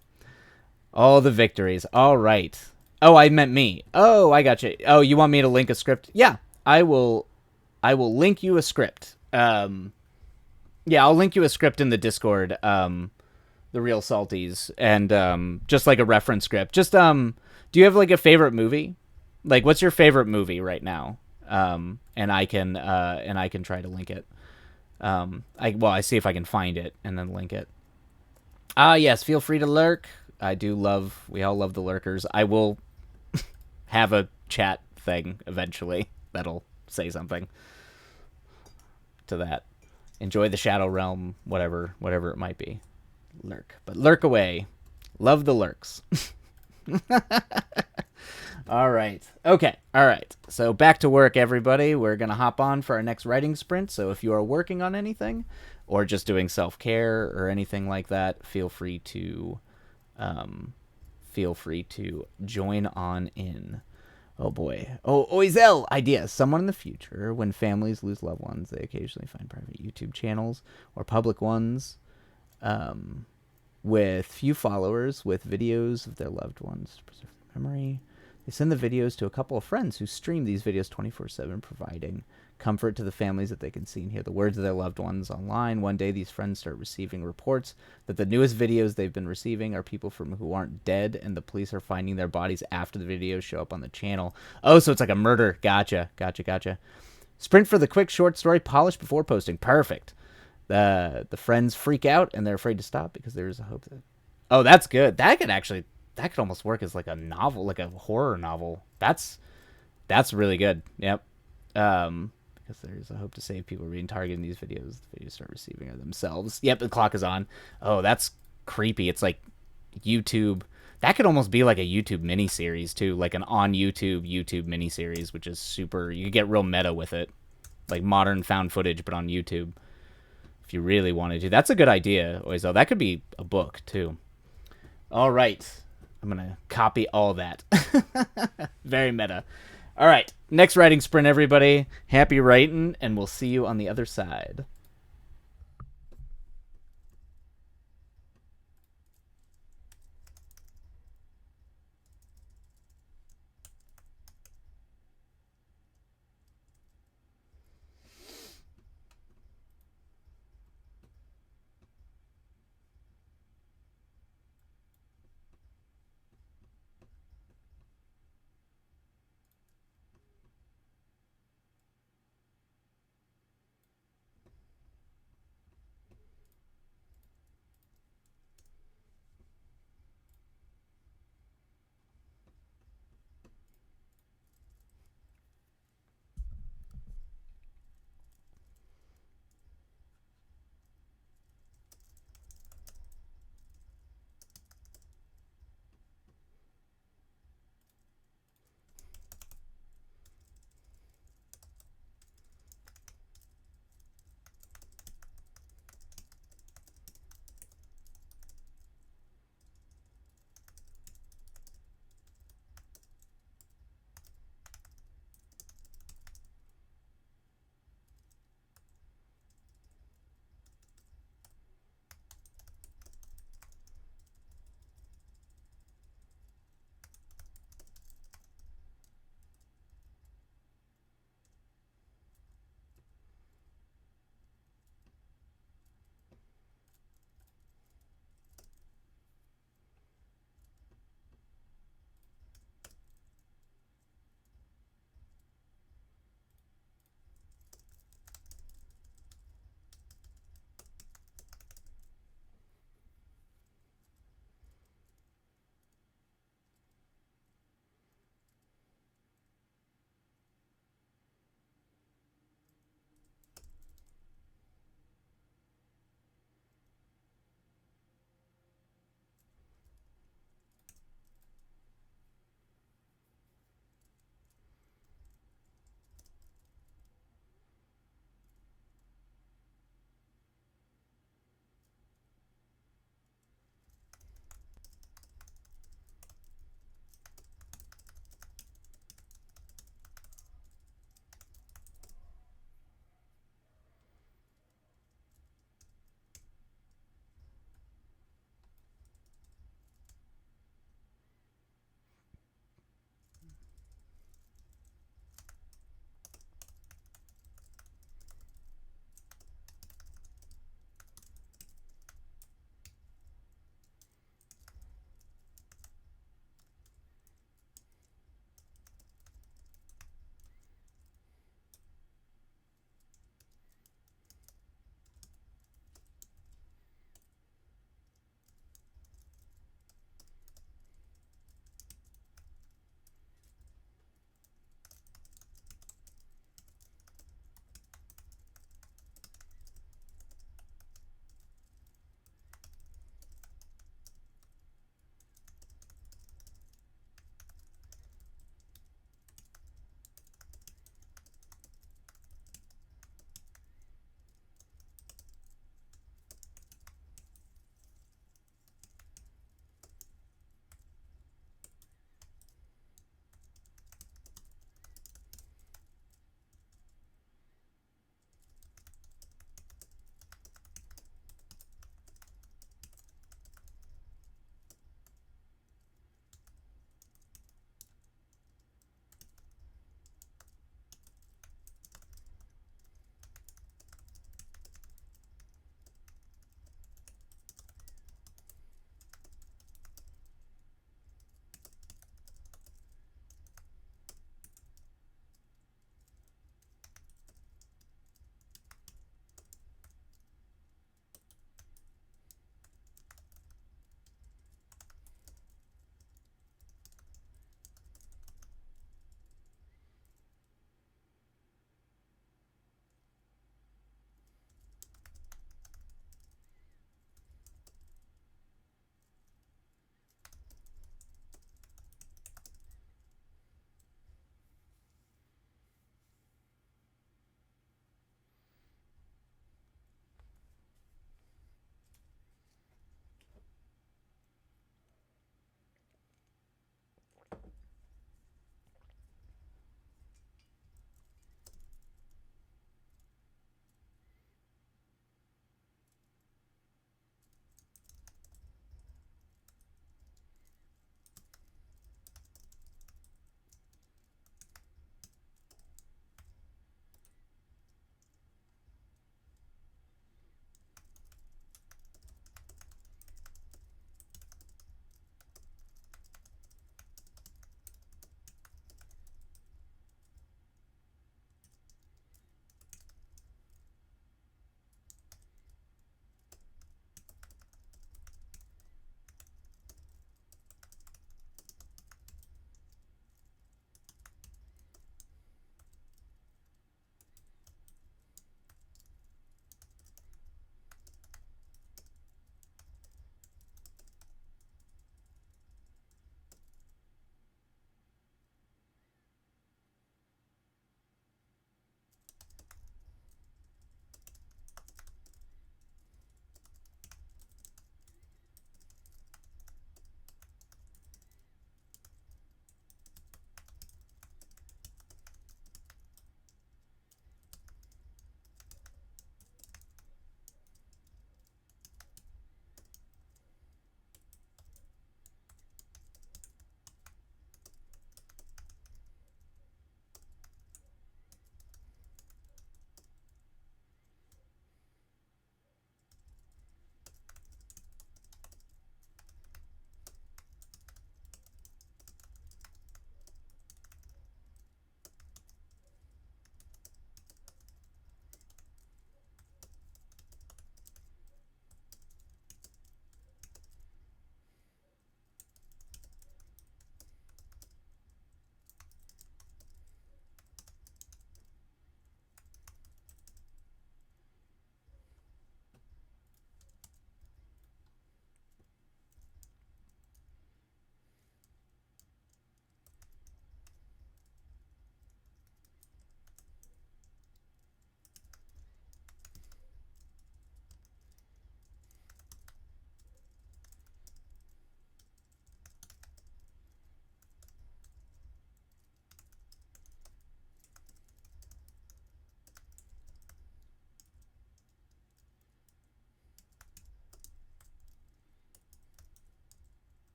all the victories. All right. Oh, I meant me. Oh, I got you. Oh, you want me to link a script? Yeah, I will link you a script. Yeah, I'll link you a script in the Discord. The Real Salties, and just like a reference script. Just do you have like a favorite movie? Like, what's your favorite movie right now? And I can try to link it. I see if I can find it and then link it. Yes, feel free to lurk. We all love the lurkers. I will have a chat thing eventually that'll say something to that. Enjoy the Shadow Realm, whatever it might be. Lurk. But lurk away. Love the lurks. All right. Okay. All right. So back to work, everybody. We're going to hop on for our next writing sprint. So if you are working on anything or just doing self-care or anything like that, feel free to join on in. Oh boy. Oh, Oizel idea. Someone in the future, when families lose loved ones, they occasionally find private YouTube channels or public ones with few followers with videos of their loved ones to preserve their memory. They send the videos to a couple of friends who stream these videos 24/7, providing comfort to the families that they can see and hear the words of their loved ones online. One day, these friends start receiving reports that the newest videos they've been receiving are people from who aren't dead, and the police are finding their bodies after the videos show up on the channel. Oh, so it's like a murder. Gotcha. Sprint for the quick short story, polished before posting. Perfect. The friends freak out, and they're afraid to stop because there is a hope that... Oh, that's good. That could almost work as like a novel, like a horror novel. That's really good. Yep. Because there's a hope to save people being targeted in these videos. The videos start receiving are themselves. Yep, the clock is on. Oh, that's creepy. It's like YouTube. That could almost be like a YouTube miniseries too, like an on YouTube miniseries, which is super. You could get real meta with it, like modern found footage, but on YouTube. If you really wanted to, that's a good idea, Oizo. That could be a book too. All right, I'm gonna copy all that. Very meta. All right, next writing sprint, everybody. Happy writing, and we'll see you on the other side.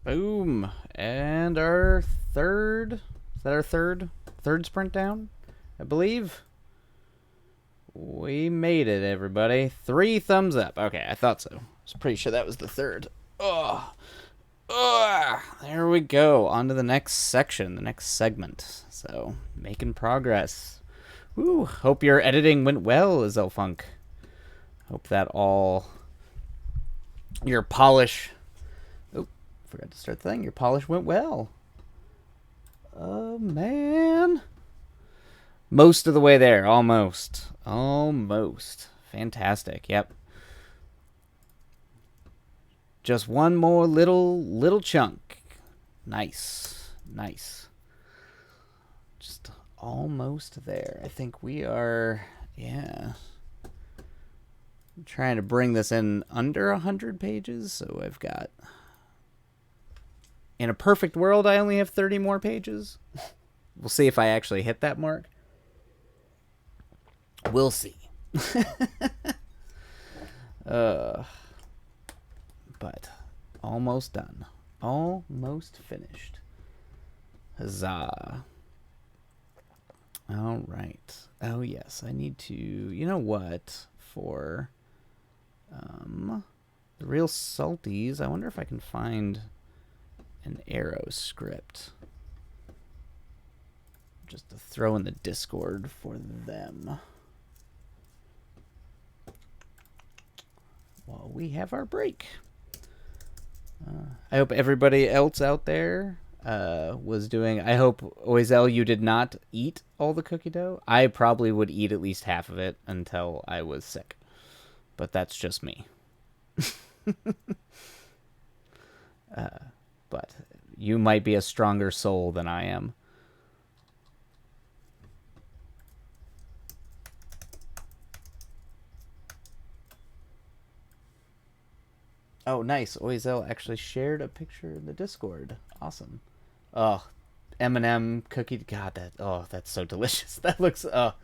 Boom. And our third. Is that our third? Third sprint down? I believe. We made it, everybody. 3 thumbs up. Okay, I thought so. I was pretty sure that was the third. Oh. There we go. On to the next section, the next segment. So, making progress. Woo. Hope your editing went well, Zelfunk. Hope that all... Your polish... Oh, forgot to start the thing. Your polish went well. Oh, man. Most of the way there. Almost. Almost. Fantastic. Yep. Just one more little chunk. Nice. Nice. Just almost there. I think we are... Yeah. I'm trying to bring this in under 100 pages, so I've got... In a perfect world, I only have 30 more pages. We'll see if I actually hit that mark. We'll see. But almost done. Almost finished. Huzzah. All right. Oh, yes. I need to... You know what? For the real salties, I wonder if I can find an arrow script. Just to throw in the Discord for them. While we have our break. I hope everybody else out there was doing... I hope, Oizel, you did not eat all the cookie dough. I probably would eat at least half of it until I was sick. But that's just me. But you might be a stronger soul than I am. Oh, nice. Oizel actually shared a picture in the Discord. Awesome. Oh, M&M cookie. God, that's so delicious. That looks, I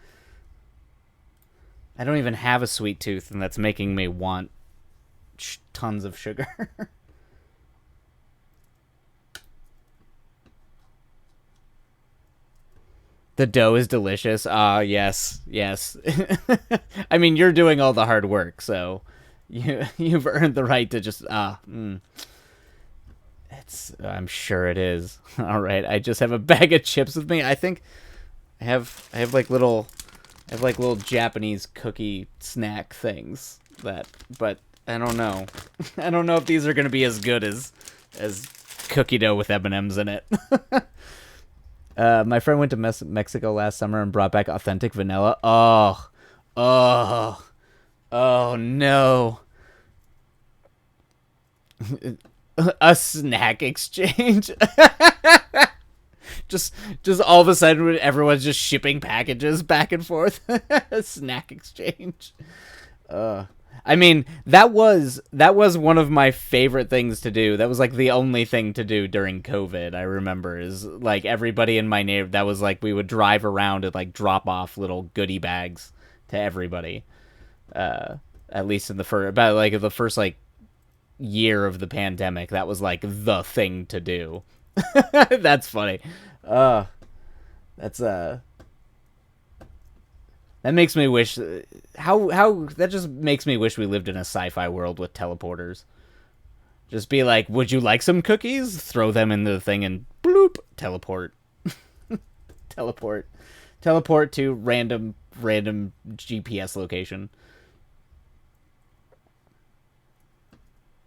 don't even have a sweet tooth, and that's making me want tons of sugar. The dough is delicious. Yes. I mean, you're doing all the hard work, so you've earned the right to just I'm sure it is. All right, I just have a bag of chips with me. I think I have like little Japanese cookie snack things but I don't know. I don't know if these are going to be as good as cookie dough with M&Ms in it. My friend went to Mexico last summer and brought back authentic vanilla. Oh no. A snack exchange. just all of a sudden everyone's just shipping packages back and forth. A snack exchange. I mean, that was one of my favorite things to do. That was like the only thing to do during COVID, I remember, is like everybody in my neighborhood, that was like we would drive around and like drop off little goodie bags to everybody. At least in the first like year of the pandemic, that was like the thing to do. That's funny. That makes me wish that just makes me wish we lived in a sci-fi world with teleporters. Just be like, would you like some cookies? Throw them in the thing and bloop, teleport. Teleport to random GPS location.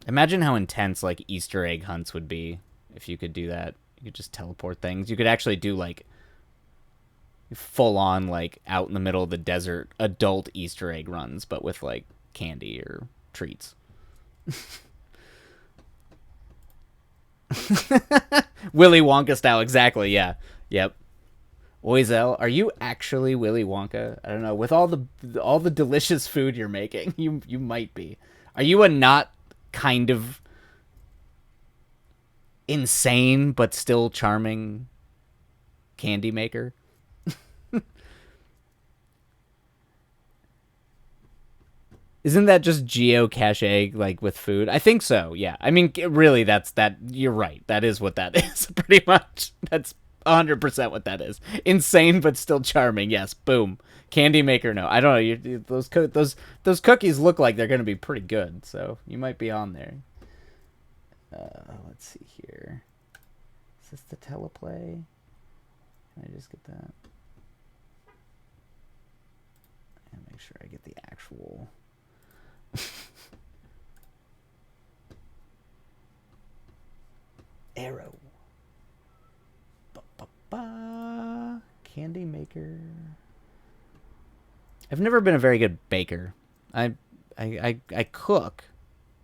Imagine how intense like Easter egg hunts would be if you could do that. You could just teleport things. You could actually do like full on like out in the middle of the desert adult Easter egg runs, but with like candy or treats. Willy Wonka style, exactly. Yeah. Yep. Oizel, are you actually Willy Wonka? I don't know. With all the delicious food you're making, you might be. Are you a not kind of insane but still charming candy maker? Isn't that just geocache like with food? I think so. Yeah. I mean, really, that's that. You're right. That is what that is. Pretty much. That's 100% what that is. Insane, but still charming. Yes. Boom. Candy maker. No, I don't know. Those cookies look like they're gonna be pretty good. So you might be on there. Let's see here. Is this the teleplay? Can I just get that? And make sure I get the actual. Arrow. Ba-ba-ba. Candy maker. I've never been a very good baker. I cook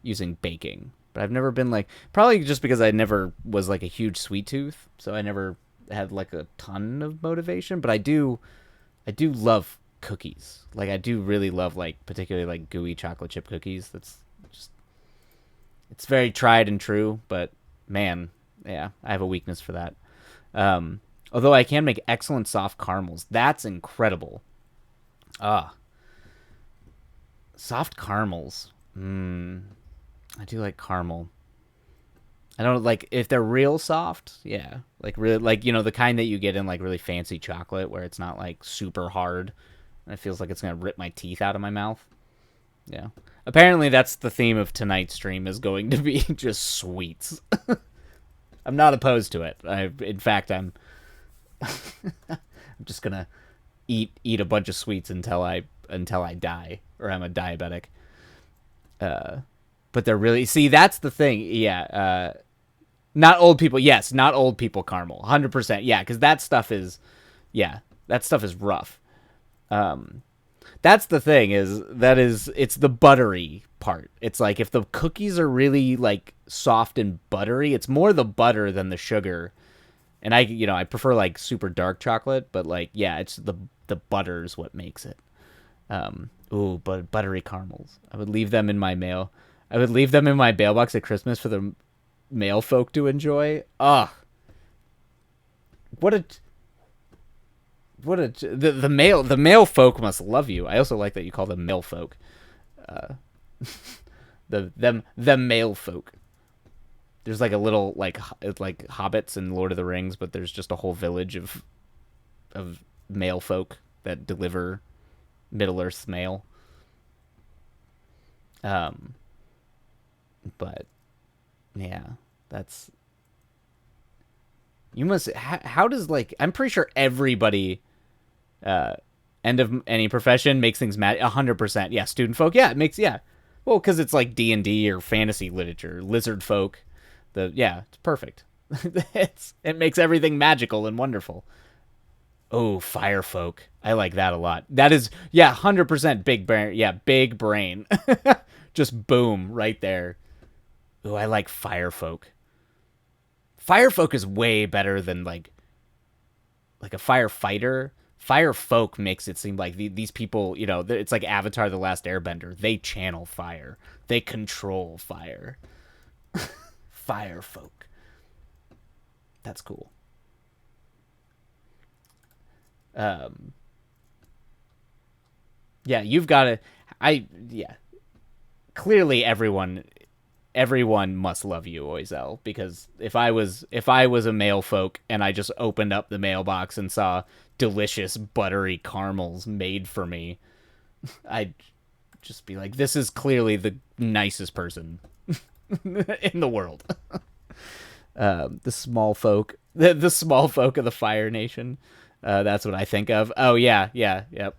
using baking, but I've never been like, probably just because I never was like a huge sweet tooth, so I never had like a ton of motivation. But I do love cookies. Like I do really love like particularly like gooey chocolate chip cookies. That's just it's very tried and true, but man, yeah, I have a weakness for that. Um, Although I can make excellent soft caramels. That's incredible. Ah, soft caramels. I do like caramel. I don't like if they're real soft. Yeah, like really, like the kind that you get in like really fancy chocolate, where it's not like super hard, and it feels like it's gonna rip my teeth out of my mouth. Yeah. Apparently, that's the theme of tonight's stream is going to be just sweets. I'm not opposed to it. In fact, I'm just gonna eat a bunch of sweets until I die or I'm a diabetic. But they're really that's the thing. Yeah. Not old people. Yes, not old people caramel. 100%. Yeah, because that stuff is rough. That's the thing it's the buttery part. It's like if the cookies are really like soft and buttery, it's more the butter than the sugar. And I prefer like super dark chocolate, but like yeah, it's the butter's what makes it. Ooh, but buttery caramels. I would leave them in my mail. I would leave them in my mailbox at Christmas for the male folk to enjoy. Ugh. What a the male folk must love you. I also like that you call them male folk. Uh, the male folk. There's like a little it's like hobbits in Lord of the Rings, but there's just a whole village of male folk that deliver Middle Earth's mail. Um, but yeah, that's you must. How does like I'm pretty sure everybody end of any profession makes things mad 100%. Yeah, student folk. Yeah, it makes well because it's like D&D or fantasy literature. Lizard folk. It's perfect. It makes everything magical and wonderful. Oh, fire folk. I like that a lot. That is 100% big brain. Yeah, big brain. Just boom right there. Oh, I like fire folk. Fire folk is way better than like a firefighter. Fire folk makes it seem like these people, it's like Avatar: The Last Airbender. They channel fire. They control fire. Fire folk. That's cool. Yeah, you've got to. Clearly, everyone must love you, Oizel, because if I was a male folk and I just opened up the mailbox and saw delicious buttery caramels made for me, I'd just be like, this is clearly the nicest person in the world. The small folk, the small folk of the Fire Nation. That's what I think of. Oh yeah, yep.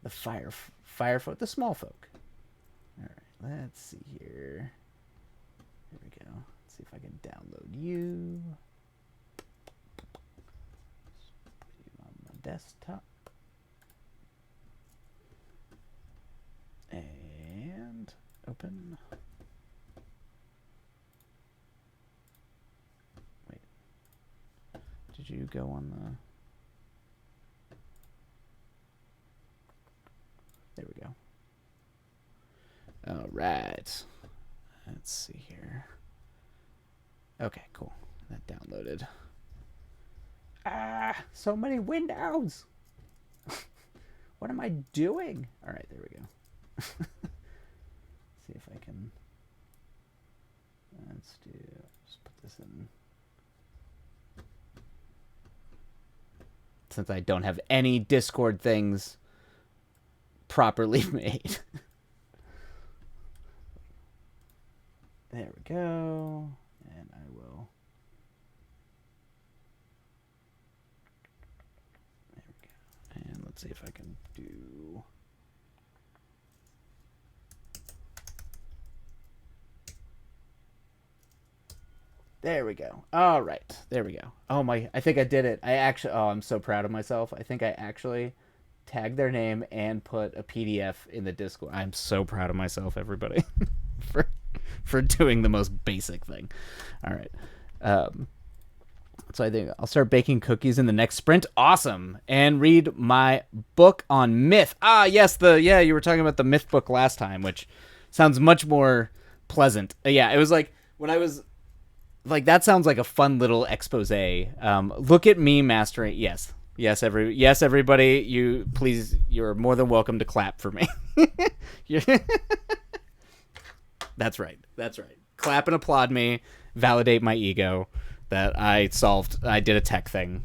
The fire folk, the small folk. All right, let's see here. Here we go. Let's see if I can download you. Put you on my desktop. And open. Wait. Did you go on the... There we go. All right. Let's see here. Okay, cool. That downloaded. So many windows. What am I doing? All right, there we go. See if I can. Let's do. Just put this in. Since I don't have any Discord things properly made. There we go. And I will. There we go. And let's see if I can do. There we go. All right. There we go. Oh my, I think I did it. I'm so proud of myself. I think I actually tagged their name and put a PDF in the Discord. I'm so proud of myself, everybody, for for doing the most basic thing. All right. So I think I'll start baking cookies in the next sprint. Awesome. And read my book on myth. Ah, yes, you were talking about the myth book last time, which sounds much more pleasant. Yeah, it was like when I was like, that sounds like a fun little expose. Look at me mastering. Yes, everybody. You're more than welcome to clap for me. That's right. Clap and applaud me. Validate my ego that I did a tech thing.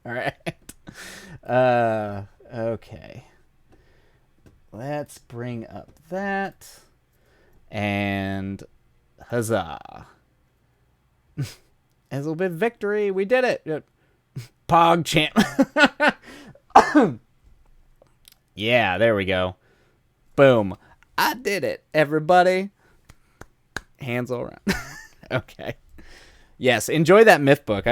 All right. Okay. Let's bring up that. And huzzah. Hazelbit victory. We did it. Pog champ. Yeah, there we go. Boom. I did it, everybody. Hands all around. Okay. Yes, enjoy that myth book.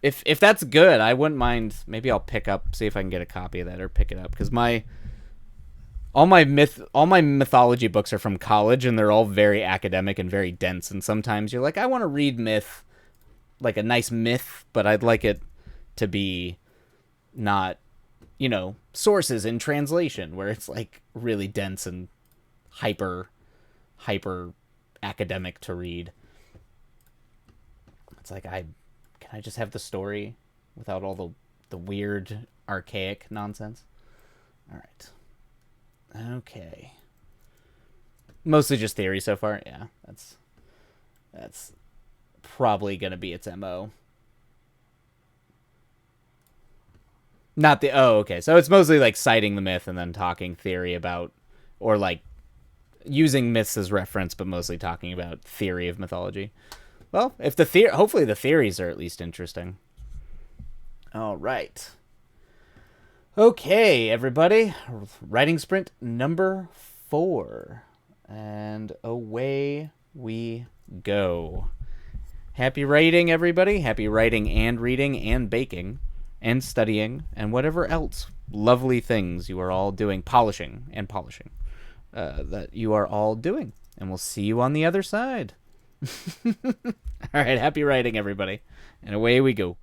If that's good, I wouldn't mind. Maybe I'll see if I can get a copy of that or pick it up, because all my mythology books are from college, and they're all very academic and very dense. And sometimes you're like, I want to read myth, like a nice myth, but I'd like it to be not, sources in translation, where it's like really dense and hyper academic to read. It's like, can I just have the story without all the weird archaic nonsense? All right. Okay. Mostly just theory so far. Yeah, that's probably gonna be its MO. Not the okay. So it's mostly like citing the myth and then talking theory about, or like using myths as reference, but mostly talking about theory of mythology. Well, if hopefully the theories are at least interesting. All right. Okay, everybody. Writing sprint number 4. And away we go. Happy writing, everybody. Happy writing and reading and baking and studying and whatever else lovely things you are all doing. Polishing that you are all doing. And we'll see you on the other side. All right, happy writing, everybody. And away we go.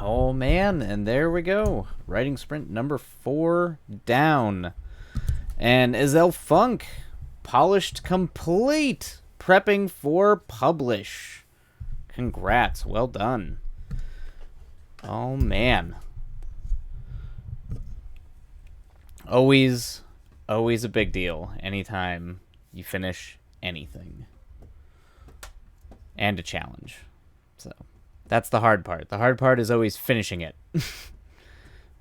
Oh, man, and there we go. Writing sprint number 4 down. And Azelle Funk, polished complete, prepping for publish. Congrats, well done. Oh, man. Always a big deal anytime you finish anything. And a challenge. So that's the hard part. The hard part is always finishing it.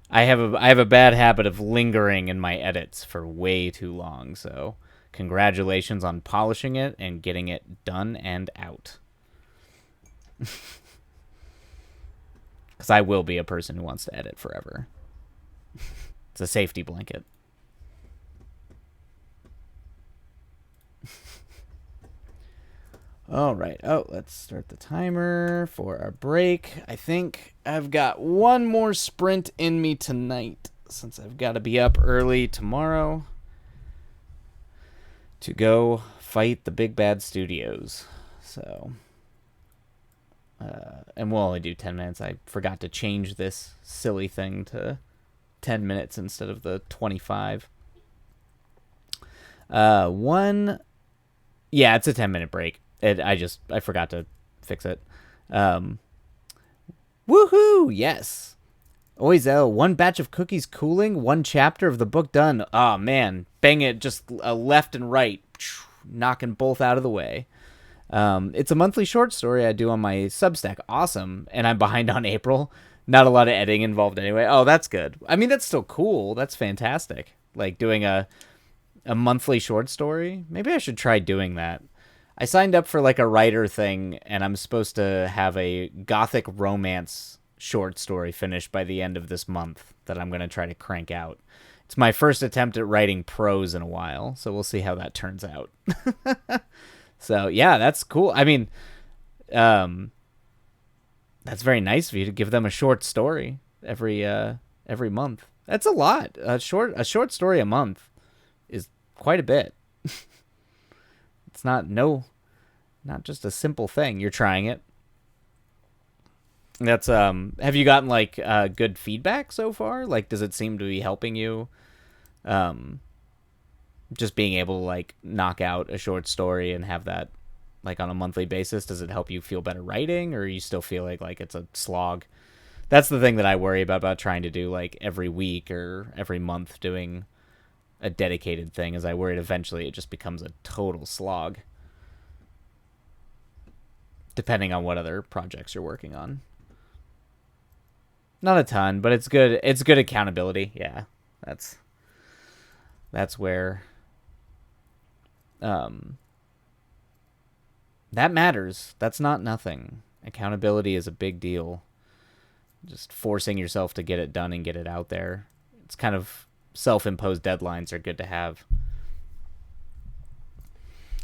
I have a bad habit of lingering in my edits for way too long, so congratulations on polishing it and getting it done and out. Because I will be a person who wants to edit forever. It's a safety blanket. All right. Oh, let's start the timer for our break. I think I've got one more sprint in me tonight, since I've got to be up early tomorrow to go fight the big bad studios. So, and we'll only do 10 minutes. I forgot to change this silly thing to 10 minutes instead of the 25. Yeah, it's a 10-minute break. I forgot to fix it. Woohoo! Yes. Oizel, one batch of cookies cooling, one chapter of the book done. Oh, man. Bang it just left and right. Knocking both out of the way. It's a monthly short story I do on my Substack. Awesome. And I'm behind on April. Not a lot of editing involved anyway. Oh, that's good. I mean, that's still cool. That's fantastic. Like doing a monthly short story. Maybe I should try doing that. I signed up for like a writer thing, and I'm supposed to have a gothic romance short story finished by the end of this month that I'm going to try to crank out. It's my first attempt at writing prose in a while, so we'll see how that turns out. So, yeah, that's cool. I mean, that's very nice of you to give them a short story every month. That's a lot. A short story a month is quite a bit. It's not just a simple thing. You're trying it. That's have you gotten like good feedback so far? Like, does it seem to be helping you? Just being able to like knock out a short story and have that like on a monthly basis, does it help you feel better writing, or you still feel like it's a slog? That's the thing that I worry about trying to do like every week or every month doing a dedicated thing, is I worried eventually it just becomes a total slog, depending on what other projects you're working on. Not a ton, but it's good. It's good accountability. Yeah, that's where that matters. That's not nothing. Accountability is a big deal. Just forcing yourself to get it done and get it out there. It's kind of self-imposed deadlines are good to have.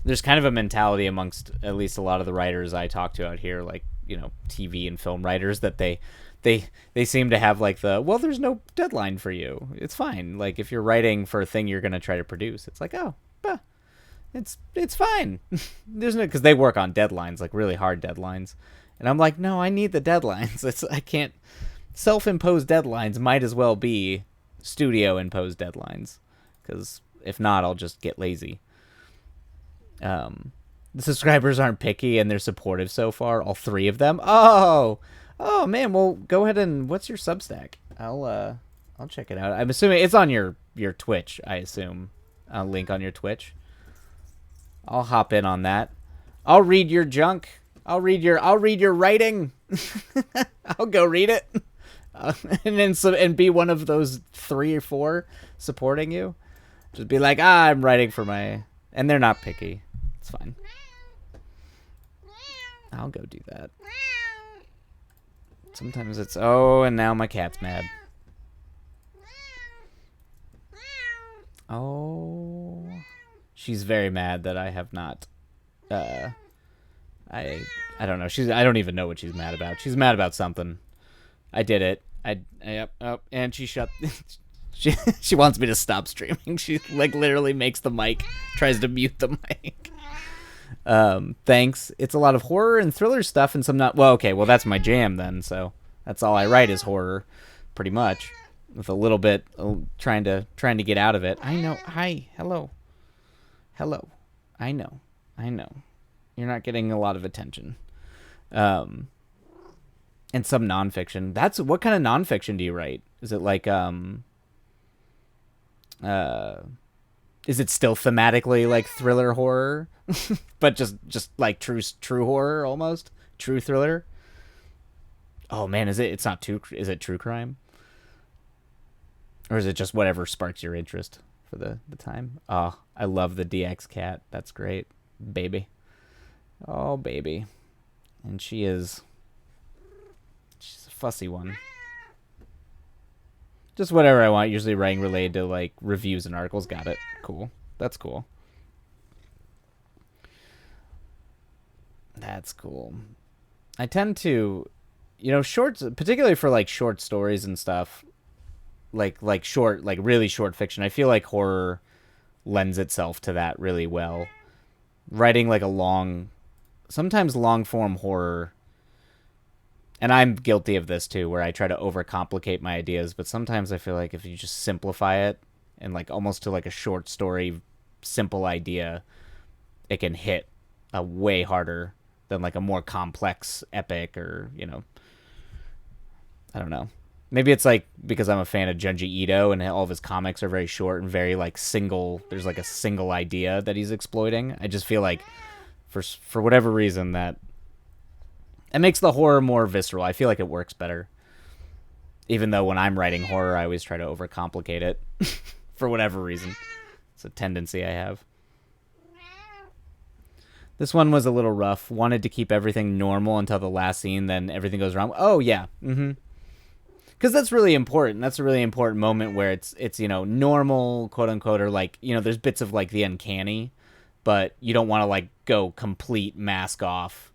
There's kind of a mentality amongst at least a lot of the writers I talk to out here, like, you know, TV and film writers, that they seem to have like well, there's no deadline for you. It's fine. Like, if you're writing for a thing you're going to try to produce, it's like, oh, it's fine. There's no, because they work on deadlines, like really hard deadlines. And I'm like, no, I need the deadlines. I can't. Self-imposed deadlines might as well be studio-imposed deadlines, because if not, I'll just get lazy. The subscribers aren't picky and they're supportive so far, all 3 of them. Oh man, well, go ahead and what's your Substack? I'll check it out. I'm assuming it's on your Twitch. I assume a link on your Twitch. I'll hop in on that. I'll read your junk. I'll read your writing. I'll go read it. And be one of those 3 or 4 supporting you. Just be like, I'm writing for my, and they're not picky. It's fine. I'll go do that. Sometimes it's, and now my cat's mad. Oh, she's very mad that I have not, I don't know. I don't even know what she's mad about. She's mad about something. I did it. Yep. Oh, and she shut. She wants me to stop streaming. She like literally makes the mic, tries to mute the mic. Thanks. It's a lot of horror and thriller stuff and some not. Well, okay. Well, that's my jam then. So that's all I write is horror, pretty much, with a little bit trying to get out of it. I know. Hi. Hello. Hello. I know. I know. You're not getting a lot of attention. Um, and some nonfiction. That's what kind of nonfiction do you write? Is it like uh is it still thematically like thriller horror, but just like true horror almost true thriller? Oh man, is it? It's not too. Is it true crime, or is it just whatever sparks your interest for the time? Oh, I love the DX cat. That's great, baby. Oh baby, and she's a fussy one. Just whatever I want. Usually writing related to like reviews and articles. Got it. Cool. That's cool. That's cool. I tend to, shorts, particularly for like short stories and stuff, like short, like really short fiction. I feel like horror lends itself to that really well. Writing like a sometimes long form horror, and I'm guilty of this too, where I try to overcomplicate my ideas. But sometimes I feel like if you just simplify it and like almost to like a short story, simple idea, it can hit a way harder than like a more complex epic or I don't know. Maybe it's like because I'm a fan of Junji Ito and all of his comics are very short and very like single. There's like a single idea that he's exploiting. I just feel like for whatever reason that it makes the horror more visceral. I feel like it works better. Even though when I'm writing horror, I always try to overcomplicate it for whatever reason. It's a tendency I have. This one was a little rough. Wanted to keep everything normal until the last scene, then everything goes wrong. Oh yeah, because that's really important. That's a really important moment where it's normal, quote unquote, or like there's bits of like the uncanny, but you don't want to like go complete mask off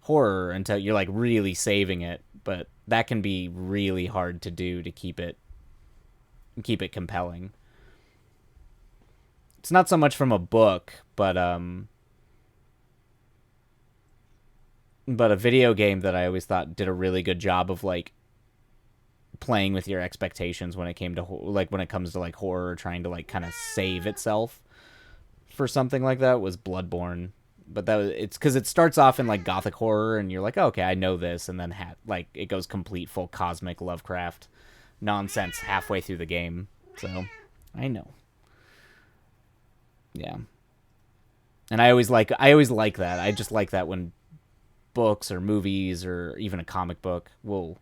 horror until you're like really saving it. But that can be really hard to do to keep it compelling. It's not so much from a book, but a video game that I always thought did a really good job of like playing with your expectations when it came to like when it comes to like horror trying to like kind of save itself for something like that was Bloodborne. But it's because it starts off in like gothic horror and you're like, oh, okay, I know this, and then like it goes complete full cosmic Lovecraft nonsense halfway through the game. So I know. Yeah. And I always like that. I just like that when books or movies or even a comic book will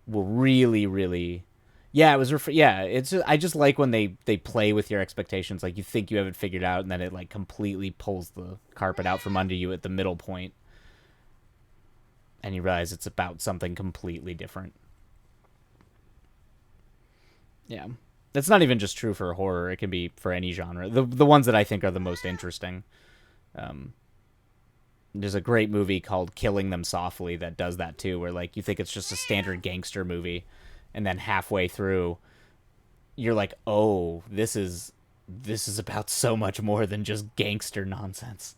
really really, yeah, it was yeah, it's just, I just like when they play with your expectations, like you think you have it figured out and then it like completely pulls the carpet out from under you at the middle point and you realize it's about something completely different. Yeah, that's not even just true for horror, it can be for any genre. The ones that I think are the most interesting, um there's a great movie called Killing Them Softly that does that too, where like you think it's just a standard gangster movie and then halfway through you're like, oh, this is about so much more than just gangster nonsense.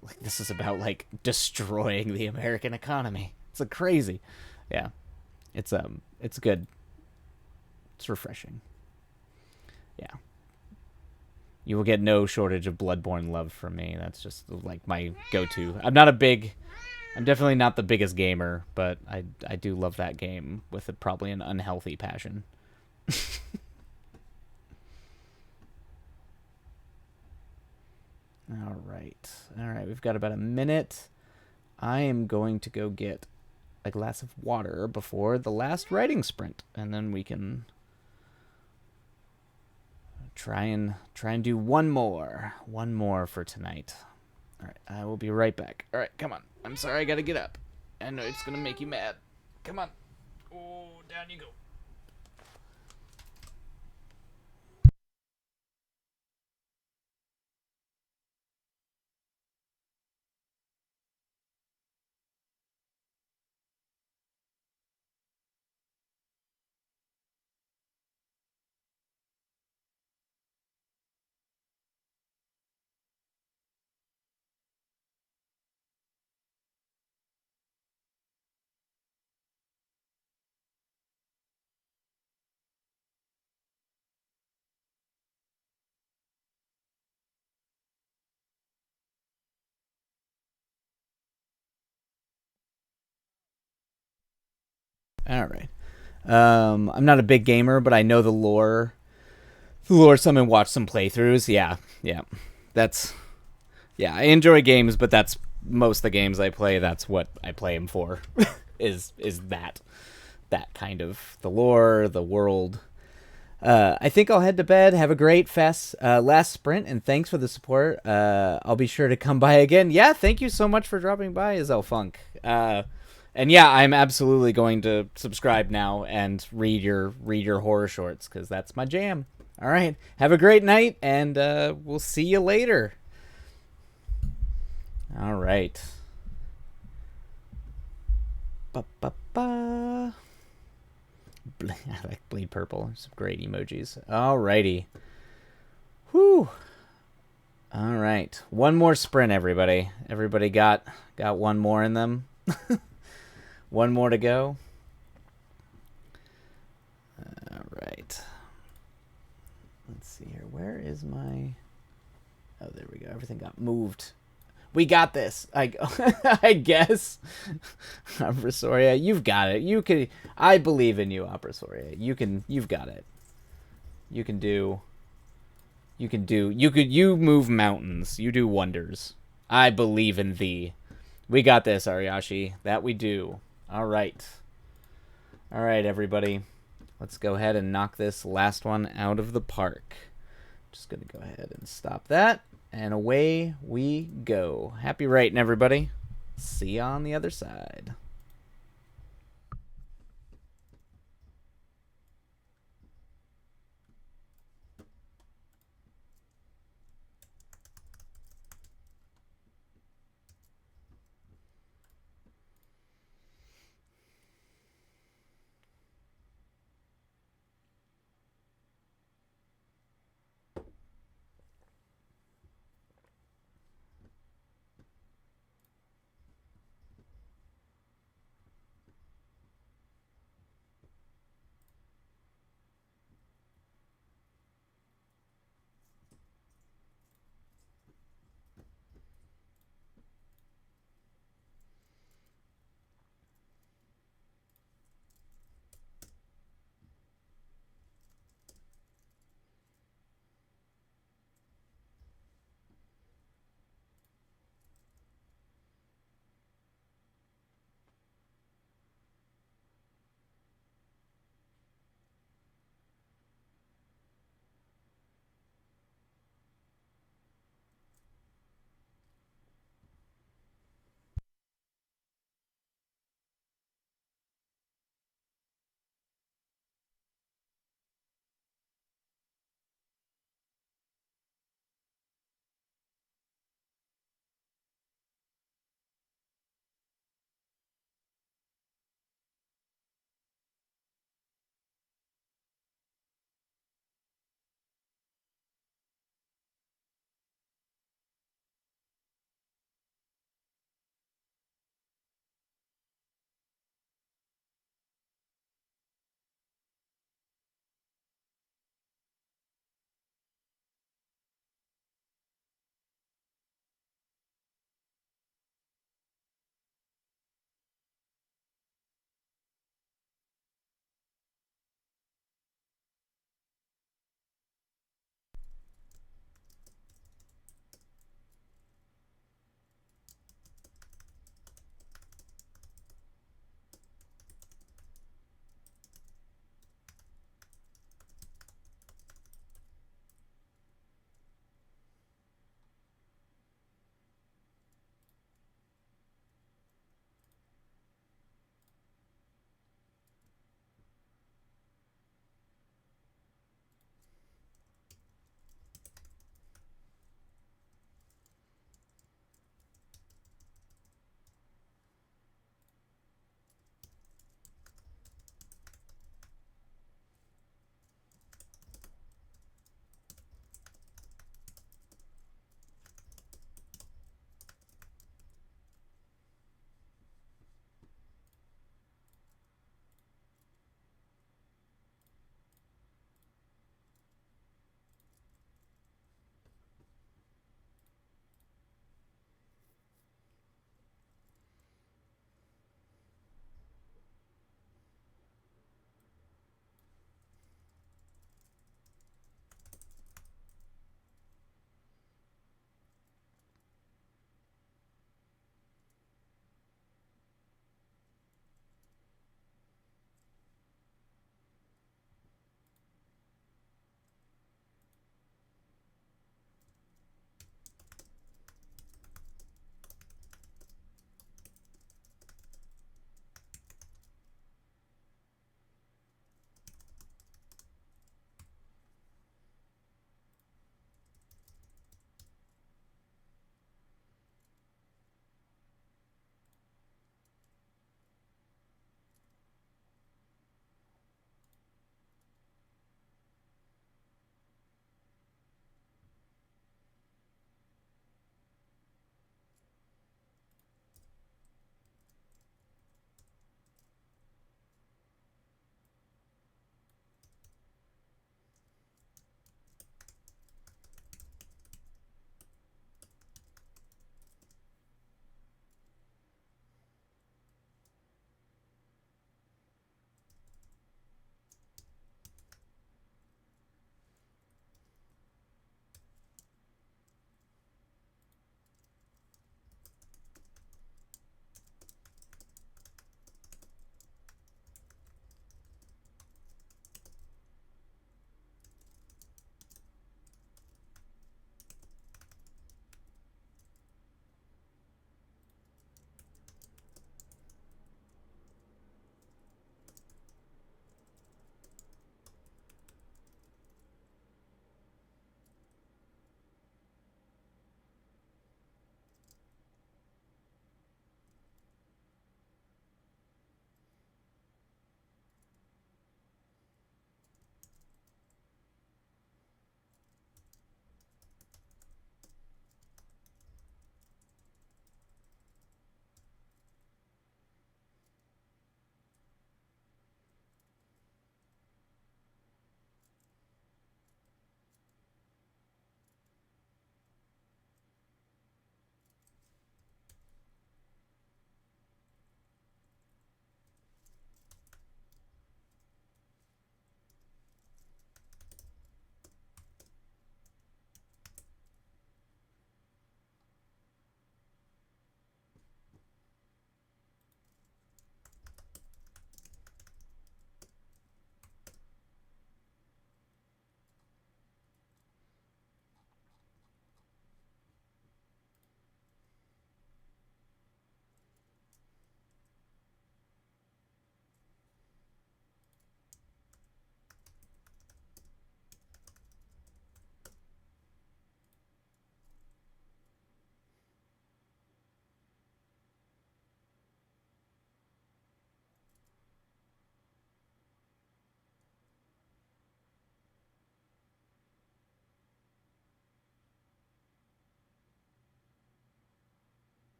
Like this is about like destroying the American economy. It's like crazy. Yeah. It's good. It's refreshing. Yeah. You will get no shortage of Bloodborne love from me. That's just like my go-to. I'm definitely not the biggest gamer, but I do love that game with probably an unhealthy passion. All right. All right. We've got about a minute. I am going to go get a glass of water before the last writing sprint, and then we can try and do one more for tonight. All right. I will be right back. All right. Come on. I'm sorry. I got to get up. I know it's going to make you mad. Come on. Oh, down you go. All right. I'm not a big gamer, but I know the lore. The lore, some and watch some playthroughs. Yeah, yeah. That's yeah. I enjoy games, but that's most of the games I play. That's what I play them for. is that kind of the lore, the world. I think I'll head to bed. Have a great last sprint, and thanks for the support. I'll be sure to come by again. Yeah, thank you so much for dropping by, Isel Funk. And yeah, I'm absolutely going to subscribe now and read your horror shorts because that's my jam. All right, have a great night, and we'll see you later. All right. Ba ba ba. I like Bleed Purple. Some great emojis. Alrighty. Whew. All right. One more sprint, everybody. Everybody got one more in them. One more to go. All right. Let's see here. Where is my... Oh, there we go. Everything got moved. We got this. I guess. Abrasoria, you've got it. You can. I believe in you, Abrasoria. You've got it. You can do. You move mountains. You do wonders. I believe in thee. We got this, Ariashi. That we do. All right. All right, everybody. Let's go ahead and knock this last one out of the park. Just gonna go ahead and stop that. And away we go. Happy writing, everybody. See you on the other side.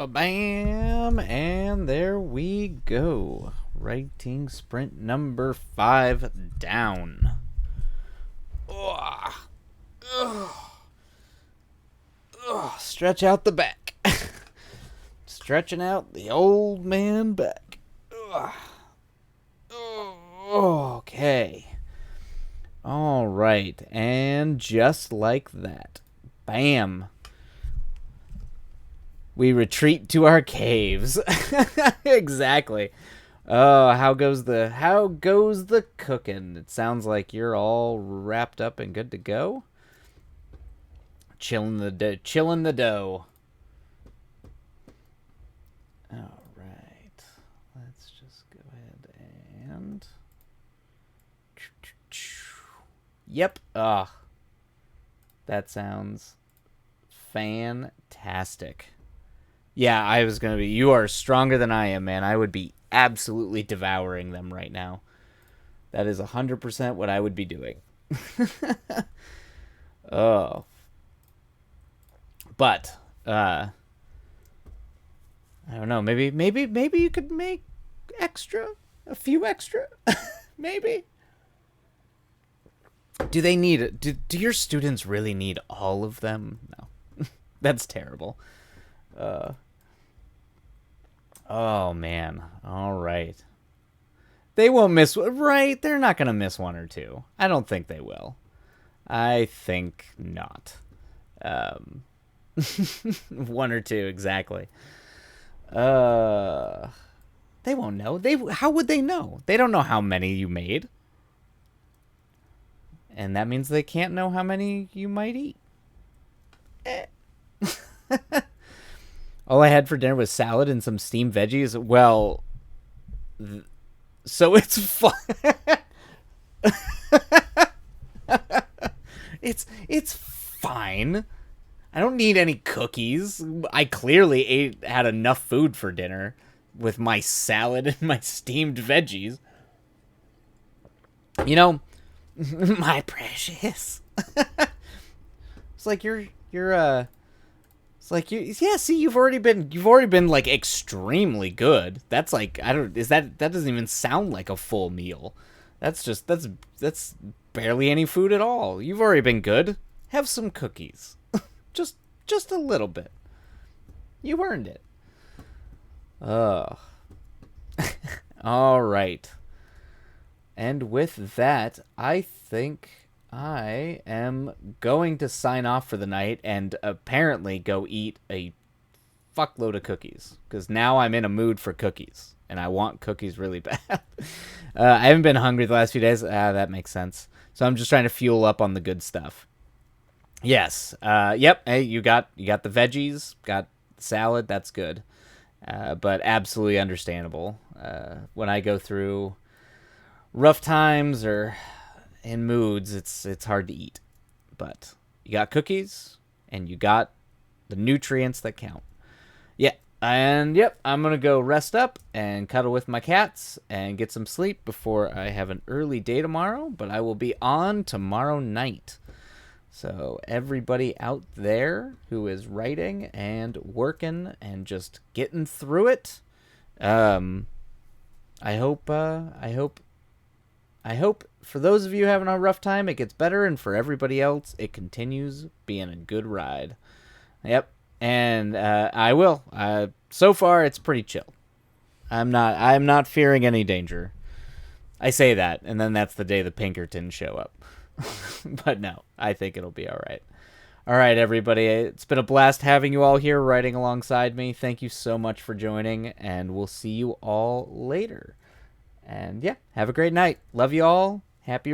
Bam! And there we go. Writing sprint number 5 down. Ugh. Ugh. Ugh. Stretch out the back. Stretching out the old man back. Ugh. Okay. All right. And just like that. Bam. We retreat to our caves. Exactly. Oh, how goes the cooking? It sounds like you're all wrapped up and good to go. Chilling the dough. All right. Let's just go ahead and yep. That sounds fantastic. Yeah, I was going to be. You are stronger than I am, man. I would be absolutely devouring them right now. That is 100% what I would be doing. Oh. But, I don't know. Maybe you could make a few extra. Maybe. Do they need it? Do your students really need all of them? No. That's terrible. Oh, man. All right. They won't miss... Right, they're not going to miss one or two. I don't think they will. I think not. One or two, exactly. They won't know. How would they know? They don't know how many you made. And that means they can't know how many you might eat. All I had for dinner was salad and some steamed veggies. Well, so it's fun. It's fine. I don't need any cookies. I clearly had enough food for dinner with my salad and my steamed veggies. You know, my precious. It's like it's like yeah, see, you've already been like extremely good. That's like, that doesn't even sound like a full meal. That's barely any food at all. You've already been good. Have some cookies. just a little bit. You earned it. All right. And with that, I think I am going to sign off for the night and apparently go eat a fuckload of cookies, because now I'm in a mood for cookies and I want cookies really bad. I haven't been hungry the last few days. That makes sense. So I'm just trying to fuel up on the good stuff. Yes. Yep. Hey, you got the veggies, got salad. That's good. But absolutely understandable. When I go through rough times or in moods, it's hard to eat. But you got cookies and you got the nutrients that count. Yeah. And yep, I'm going to go rest up and cuddle with my cats and get some sleep before I have an early day tomorrow, but I will be on tomorrow night. So everybody out there who is writing and working and just getting through it, I hope for those of you having a rough time, it gets better, and for everybody else, it continues being a good ride. Yep. And I will. So far, it's pretty chill. I'm not fearing any danger. I say that, and then that's the day the Pinkertons show up. But no, I think it'll be all right. All right, everybody. It's been a blast having you all here writing alongside me. Thank you so much for joining, and we'll see you all later. And yeah, have a great night. Love you all. Happy